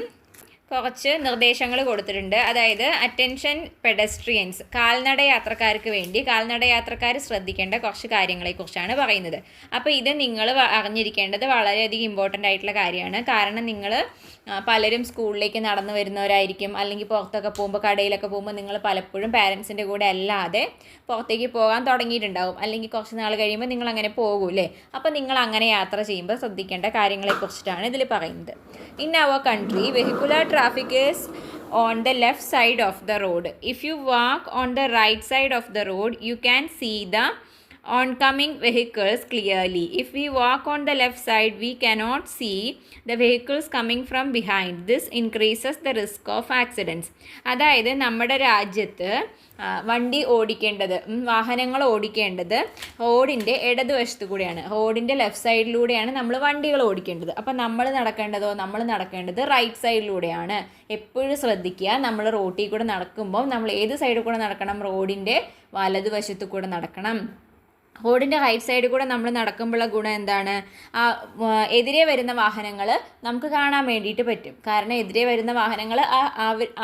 കുറച്ച് നിർദ്ദേശങ്ങൾ കൊടുത്തിട്ടുണ്ട്. അതായത് അറ്റൻഷൻ പെഡസ്ട്രിയൻസ്, കാൽനട യാത്രക്കാർക്ക് വേണ്ടി കാൽനട യാത്രക്കാർ ശ്രദ്ധിക്കേണ്ട കുറച്ച് കാര്യങ്ങളെക്കുറിച്ചാണ് പറയുന്നത്. അപ്പോൾ ഇത് നിങ്ങൾ അറിഞ്ഞിരിക്കേണ്ടത് വളരെയധികം ഇമ്പോർട്ടൻ്റ് ആയിട്ടുള്ള കാര്യമാണ്. കാരണം നിങ്ങൾ പലരും സ്കൂളിലേക്ക് നടന്നു വരുന്നവരായിരിക്കും, അല്ലെങ്കിൽ പുറത്തൊക്കെ പോകുമ്പോൾ കടയിലൊക്കെ പോകുമ്പോൾ നിങ്ങൾ പലപ്പോഴും പാരൻസിൻ്റെ കൂടെ അല്ലാതെ പുറത്തേക്ക് പോകാൻ തുടങ്ങിയിട്ടുണ്ടാവും, അല്ലെങ്കിൽ കുറച്ച് നാൾ കഴിയുമ്പോൾ നിങ്ങൾ അങ്ങനെ പോകൂലേ? അപ്പോൾ നിങ്ങൾ അങ്ങനെ യാത്ര ചെയ്യുമ്പോൾ ശ്രദ്ധിക്കേണ്ട കാര്യങ്ങളെക്കുറിച്ചിട്ടാണ് ഇതിൽ പറയുന്നത്. In our country vehicular traffic is on the left side of the road. If you walk on the right side of the road, you can see the oncoming vehicles clearly. If we walk on the left side, we cannot see the vehicles coming from behind. This increases the risk of accidents. അതായത് നമ്മുടെ രാജ്യത്ത് വണ്ടി ഓടിക്കേണ്ടത്, വാഹനങ്ങൾ ഓടിക്കേണ്ടത് റോഡിൻ്റെ ഇടതുവശത്ത് കൂടെയാണ്, റോഡിൻ്റെ ലെഫ്റ്റ് സൈഡിലൂടെയാണ് നമ്മൾ വണ്ടികൾ ഓടിക്കേണ്ടത്. അപ്പം നമ്മൾ നടക്കേണ്ടത് റൈറ്റ് സൈഡിലൂടെയാണ്. എപ്പോഴും ശ്രദ്ധിക്കുക, നമ്മൾ റോഡിൽ കൂടെ നടക്കുമ്പോൾ നമ്മൾ ഏത് സൈഡിൽ കൂടെ നടക്കണം? റോഡിൻ്റെ വലതുവശത്ത് കൂടെ നടക്കണം. റോഡിൻ്റെ റൈറ്റ് സൈഡിൽ കൂടെ നമ്മൾ നടക്കുമ്പോഴുള്ള ഗുണം എന്താണ്? എതിരെ വരുന്ന വാഹനങ്ങൾ നമുക്ക് കാണാൻ വേണ്ടിയിട്ട് പറ്റും. കാരണം എതിരെ വരുന്ന വാഹനങ്ങൾ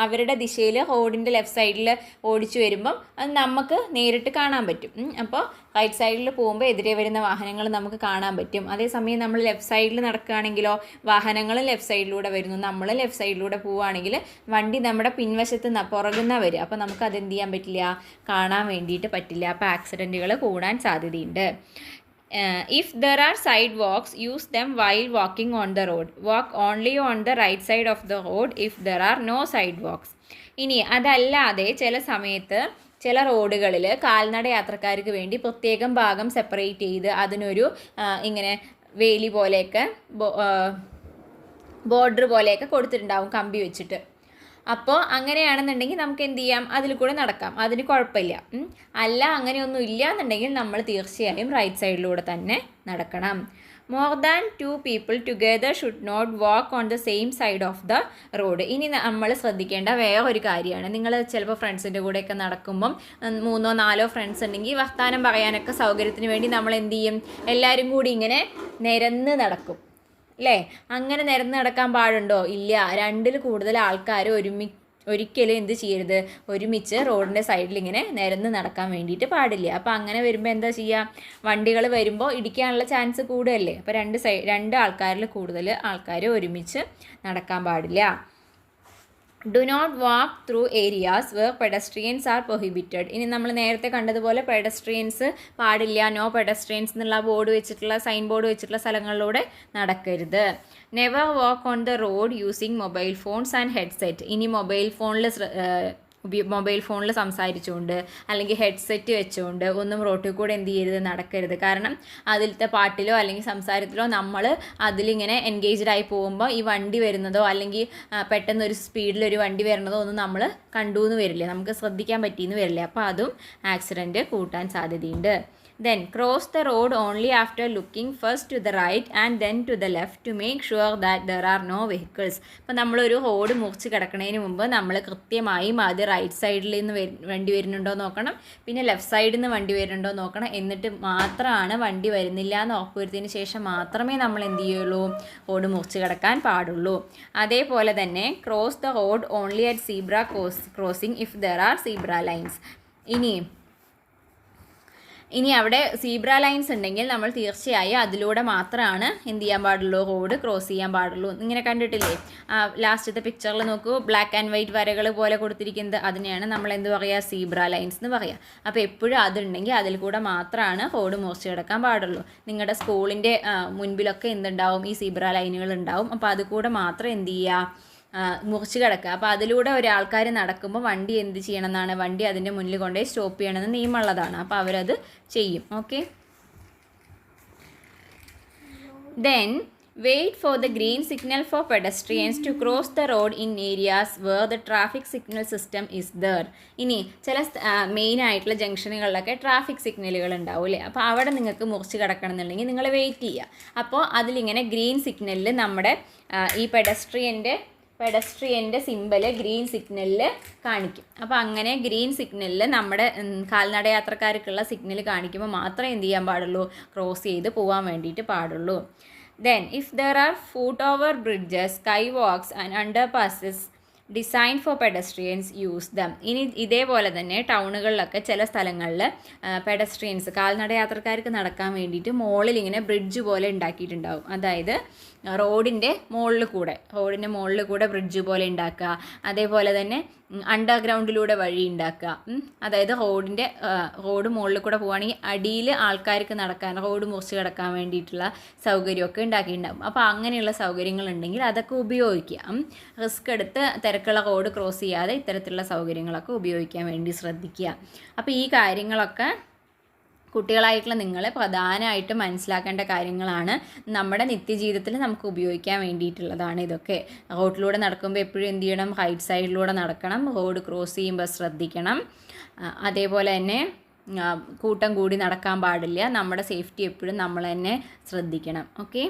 അവരുടെ ദിശയിൽ റോഡിൻ്റെ ലെഫ്റ്റ് സൈഡിൽ ഓടിച്ചു വരുമ്പം അത് നമുക്ക് നേരിട്ട് കാണാൻ പറ്റും. അപ്പോൾ റൈറ്റ് സൈഡിൽ പോകുമ്പോൾ എതിരെ വരുന്ന വാഹനങ്ങൾ നമുക്ക് കാണാൻ പറ്റും. അതേസമയം നമ്മൾ ലെഫ്റ്റ് സൈഡിൽ നടക്കുകയാണെങ്കിലോ വാഹനങ്ങൾ ലെഫ്റ്റ് സൈഡിലൂടെ വരുന്നു, നമ്മൾ ലെഫ്റ്റ് സൈഡിലൂടെ പോവുകയാണെങ്കിൽ വണ്ടി നമ്മുടെ പിൻവശത്ത് പുറകുന്ന വരും. അപ്പോൾ നമുക്ക് അതെന്ത് ചെയ്യാൻ പറ്റില്ല? കാണാൻ വേണ്ടിയിട്ട് പറ്റില്ല. അപ്പോൾ ആക്സിഡൻറ്റുകൾ കൂടാൻ സാധ്യതയുണ്ട്. If there are sidewalks, use them while walking on the road. Walk only on the right side of the road if there are no sidewalks. ഇനി അതല്ലാതെ ചില സമയത്ത് ചില റോഡുകളിൽ കാൽനട യാത്രക്കാർക്ക് വേണ്ടി പ്രത്യേകം ഭാഗം സെപ്പറേറ്റ് ചെയ്ത് അതിനൊരു ഇങ്ങനെ വേലി പോലെയൊക്കെ ബോർഡർ പോലെയൊക്കെ കൊടുത്തിട്ടുണ്ടാവും കമ്പി വെച്ചിട്ട്. അപ്പോൾ അങ്ങനെയാണെന്നുണ്ടെങ്കിൽ നമുക്ക് എന്ത് ചെയ്യാം? അതിൽ കൂടെ നടക്കാം, അതിന് കുഴപ്പമില്ല. അല്ല അങ്ങനെയൊന്നും ഇല്ല എന്നുണ്ടെങ്കിൽ നമ്മൾ തീർച്ചയായും റൈറ്റ് സൈഡിലൂടെ തന്നെ നടക്കണം. More than 2 people together should not walk on the same side of the road. ഇനി നമ്മൾ ശ്രദ്ധിക്കേണ്ട വേറൊരു കാര്യമാണ്, നിങ്ങൾ ചിലപ്പോൾ ഫ്രണ്ട്സിൻ്റെ കൂടെയൊക്കെ നടക്കുമ്പം 3-4 ഫ്രണ്ട്സ് ഉണ്ടെങ്കിൽ വർത്തമാനം പറയാനൊക്കെ സൗകര്യത്തിന് വേണ്ടി നമ്മൾ എന്ത് ചെയ്യും? എല്ലാവരും കൂടി ഇങ്ങനെ നിരന്ന് നടക്കും, അല്ലേ? അങ്ങനെ നിരന്ന് നടക്കാൻ പാടുണ്ടോ? ഇല്ല. 2-ൽ കൂടുതൽ ആൾക്കാർ ഒരിക്കലും എന്ത് ചെയ്യരുത്? ഒരുമിച്ച് റോഡിൻ്റെ സൈഡിൽ ഇങ്ങനെ നിരന്ന് നടക്കാൻ വേണ്ടിയിട്ട് പാടില്ല. അപ്പോൾ അങ്ങനെ വരുമ്പോൾ എന്താ ചെയ്യുക? വണ്ടികൾ വരുമ്പോൾ ഇടിക്കാനുള്ള ചാൻസ് കൂടുതലല്ലേ? അപ്പോൾ 2 ആൾക്കാരിൽ കൂടുതൽ ആൾക്കാർ ഒരുമിച്ച് നടക്കാൻ പാടില്ല. Do not walk through areas where pedestrians are prohibited. ഇനി നമ്മൾ നേരത്തെ കണ്ടതുപോലെ പെഡസ്ട്രിയൻസ് പാടില്ല, നോ പെഡസ്ട്രിയൻസ് എന്നുള്ള ബോർഡ് വെച്ചിട്ടുള്ള സൈൻ ബോർഡ് വെച്ചിട്ടുള്ള സ്ഥലങ്ങളിലൂടെ നടക്കരുത്. Never walk on the road using mobile phones and headset. ഇനി മൊബൈൽ ഫോണിൽ സംസാരിച്ചുകൊണ്ട് അല്ലെങ്കിൽ ഹെഡ്സെറ്റ് വെച്ചുകൊണ്ട് ഒന്നും റോട്ടിൽ കൂടെ എന്ത് ചെയ്യരുത്? നടക്കരുത്. കാരണം അതിലത്തെ പാട്ടിലോ അല്ലെങ്കിൽ സംസാരത്തിലോ നമ്മൾ അതിലിങ്ങനെ എൻഗേജ്ഡ് ആയി പോകുമ്പോൾ ഈ വണ്ടി വരുന്നതോ അല്ലെങ്കിൽ പെട്ടെന്ന് ഒരു സ്പീഡിലൊരു വണ്ടി വരുന്നതോ ഒന്നും നമ്മൾ കണ്ടു എന്ന് വരില്ല, നമുക്ക് ശ്രദ്ധിക്കാൻ പറ്റിയെന്ന് വരില്ല. അപ്പോൾ അതും ആക്സിഡൻറ്റ് കൂട്ടാൻ സാധ്യതയുണ്ട്. Then cross the road only after looking first to the right and then to the left to make sure that there are no vehicles. അപ്പോൾ നമ്മളൊരു റോഡ് മുറിച്ച് കിടക്കുന്നതിന് മുമ്പ് നമ്മൾ കൃത്യമായും അത് റൈറ്റ് സൈഡിൽ നിന്ന് വണ്ടി വരുന്നുണ്ടോ നോക്കണം, പിന്നെ ലെഫ്റ്റ് സൈഡിൽ നിന്ന് വണ്ടി വരുന്നുണ്ടോ നോക്കണം. എന്നിട്ട് മാത്രമാണ് വണ്ടി വരുന്നില്ല എന്ന് ഉറപ്പുവരുത്തിയതിന് ശേഷം മാത്രമേ നമ്മൾ എന്ത് ചെയ്യുള്ളൂ, റോഡ് മുറിച്ച് കിടക്കാൻ പാടുള്ളൂ. അതേപോലെ തന്നെ cross the road only at zebra crossing if there are zebra lines. ഇനി അവിടെ സീബ്ര ലൈൻസ് ഉണ്ടെങ്കിൽ നമ്മൾ തീർച്ചയായും അതിലൂടെ മാത്രമാണ് എന്ത് ചെയ്യാൻ പാടുള്ളൂ, റോഡ് ക്രോസ് ചെയ്യാൻ പാടുള്ളൂ. ഇങ്ങനെ കണ്ടിട്ടില്ലേ, ലാസ്റ്റത്തെ പിക്ചറിൽ നോക്കൂ, ബ്ലാക്ക് ആൻഡ് വൈറ്റ് വരകൾ പോലെ കൊടുത്തിരിക്കുന്നത്, അതിനെയാണ് നമ്മൾ എന്ത് പറയുക, സീബ്ര ലൈൻസ് എന്ന് പറയുക. അപ്പോൾ എപ്പോഴും അതുണ്ടെങ്കിൽ അതിൽ കൂടെ മാത്രമാണ് റോഡ് മുറിച്ച് കിടക്കാൻ പാടുള്ളൂ. നിങ്ങളുടെ സ്കൂളിൻ്റെ മുൻപിലൊക്കെ എന്തുണ്ടാവും, ഈ സീബ്ര ലൈനുകൾ ഉണ്ടാവും. അപ്പോൾ അത് കൂടെ മാത്രം എന്ത് ചെയ്യുക, മുറിച്ച് കിടക്കുക. അപ്പോൾ അതിലൂടെ ഒരാൾക്കാർ നടക്കുമ്പോൾ വണ്ടി എന്ത് ചെയ്യണം എന്നാണ്, വണ്ടി അതിൻ്റെ മുന്നിൽ കൊണ്ടുപോയി സ്റ്റോപ്പ് ചെയ്യണമെന്ന് നിയമമുള്ളതാണ്. അപ്പോൾ അവരത് ചെയ്യും. Okay, then wait for the green signal for pedestrians to cross the road in areas where the traffic signal system is there. ഇനി ചില മെയിൻ ആയിട്ടുള്ള ജംഗ്ഷനുകളിലൊക്കെ ട്രാഫിക് സിഗ്നലുകൾ ഉണ്ടാവും അല്ലേ, അപ്പോൾ അവിടെ നിങ്ങൾക്ക് മുറിച്ച് കിടക്കണം എന്നുണ്ടെങ്കിൽ നിങ്ങൾ വെയിറ്റ് ചെയ്യുക. അപ്പോൾ അതിലിങ്ങനെ ഗ്രീൻ സിഗ്നലിൽ നമ്മുടെ ഈ പെഡസ്ട്രിയൻ്റെ സിമ്പല് ഗ്രീൻ സിഗ്നലിൽ കാണിക്കും. അപ്പോൾ അങ്ങനെ ഗ്രീൻ സിഗ്നലിൽ നമ്മുടെ കാൽനട യാത്രക്കാർക്കുള്ള സിഗ്നൽ കാണിക്കുമ്പോൾ മാത്രമേ എന്ത് ചെയ്യാൻ പാടുള്ളൂ, ക്രോസ് ചെയ്ത് പോകാൻ വേണ്ടിയിട്ട് പാടുള്ളൂ. Then if there are foot over bridges, skywalks and underpasses designed for pedestrians, use them. ഇനി ഇതേപോലെ തന്നെ ടൗണുകളിലൊക്കെ ചില സ്ഥലങ്ങളിൽ പെഡസ്ട്രിയൻസ് കാൽനട യാത്രക്കാർക്ക് നടക്കാൻ വേണ്ടിയിട്ട് മുകളിൽ ഇങ്ങനെ ബ്രിഡ്ജ് പോലെ ഉണ്ടാക്കിയിട്ടുണ്ടാവും. അതായത് റോഡിൻ്റെ മുകളിൽ കൂടെ ബ്രിഡ്ജ് പോലെ ഉണ്ടാക്കുക. അതേപോലെ തന്നെ അണ്ടർഗ്രൗണ്ടിലൂടെ വഴി ഉണ്ടാക്കുക. അതായത് റോഡ് മുകളിൽ കൂടെ പോവുകയാണെങ്കിൽ അടിയിൽ ആൾക്കാർക്ക് നടക്കാൻ, റോഡ് മുറിച്ച് കിടക്കാൻ വേണ്ടിയിട്ടുള്ള സൗകര്യമൊക്കെ ഉണ്ടാക്കിയിട്ടുണ്ടാകും. അപ്പോൾ അങ്ങനെയുള്ള സൗകര്യങ്ങളുണ്ടെങ്കിൽ അതൊക്കെ ഉപയോഗിക്കുക. റിസ്ക് എടുത്ത് തിരക്കുള്ള റോഡ് ക്രോസ് ചെയ്യാതെ ഇത്തരത്തിലുള്ള സൗകര്യങ്ങളൊക്കെ ഉപയോഗിക്കാൻ വേണ്ടി ശ്രദ്ധിക്കുക. അപ്പോൾ ഈ കാര്യങ്ങളൊക്കെ കുട്ടികളായിട്ടുള്ള നിങ്ങൾ പ്രധാനമായിട്ട് മനസ്സിലാക്കേണ്ട കാര്യങ്ങളാണ്. നമ്മുടെ നിത്യജീവിതത്തിൽ നമുക്ക് ഉപയോഗിക്കാൻ വേണ്ടിയിട്ടുള്ളതാണ് ഇതൊക്കെ. റോഡിലൂടെ നടക്കുമ്പോൾ എപ്പോഴും എന്ത് ചെയ്യണം, റൈറ്റ് സൈഡിലൂടെ നടക്കണം, റോഡ് ക്രോസ് ചെയ്യുമ്പോൾ ശ്രദ്ധിക്കണം. അതേപോലെ തന്നെ കൂട്ടം കൂടി നടക്കാൻ പാടില്ല, നമ്മുടെ സേഫ്റ്റി എപ്പോഴും നമ്മൾ തന്നെ ശ്രദ്ധിക്കണം. ഓക്കെ,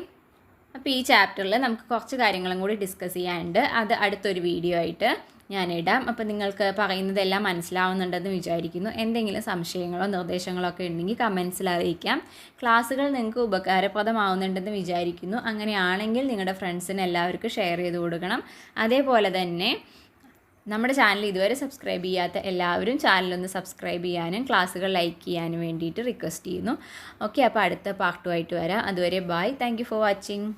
അപ്പോൾ ഈ ചാപ്റ്ററിൽ നമുക്ക് കുറച്ച് കാര്യങ്ങളും കൂടി ഡിസ്കസ് ചെയ്യാനുണ്ട്. അത് അടുത്തൊരു വീഡിയോ ആയിട്ട് ഞാനിടാം. അപ്പോൾ നിങ്ങൾക്ക് പറയുന്നതെല്ലാം മനസ്സിലാവുന്നുണ്ടെന്ന് വിചാരിക്കുന്നു. എന്തെങ്കിലും സംശയങ്ങളോ നിർദ്ദേശങ്ങളോ ഒക്കെ ഉണ്ടെങ്കിൽ കമൻസിൽ അറിയിക്കാം. ക്ലാസ്സുകൾ നിങ്ങൾക്ക് ഉപകാരപ്രദമാവുന്നുണ്ടെന്ന് വിചാരിക്കുന്നു. അങ്ങനെയാണെങ്കിൽ നിങ്ങളുടെ ഫ്രണ്ട്സിന് എല്ലാവർക്കും ഷെയർ ചെയ്ത് കൊടുക്കണം. അതേപോലെ തന്നെ നമ്മുടെ ചാനൽ ഇതുവരെ സബ്സ്ക്രൈബ് ചെയ്യാത്ത എല്ലാവരും ചാനലൊന്ന് സബ്സ്ക്രൈബ് ചെയ്യാനും ക്ലാസ്സുകൾ ലൈക്ക് ചെയ്യാനും വേണ്ടിയിട്ട് റിക്വസ്റ്റ് ചെയ്യുന്നു. ഓക്കെ, അപ്പോൾ അടുത്ത പാർട്ടുമായിട്ട് വരാം. അതുവരെ bye. Thank you for watching.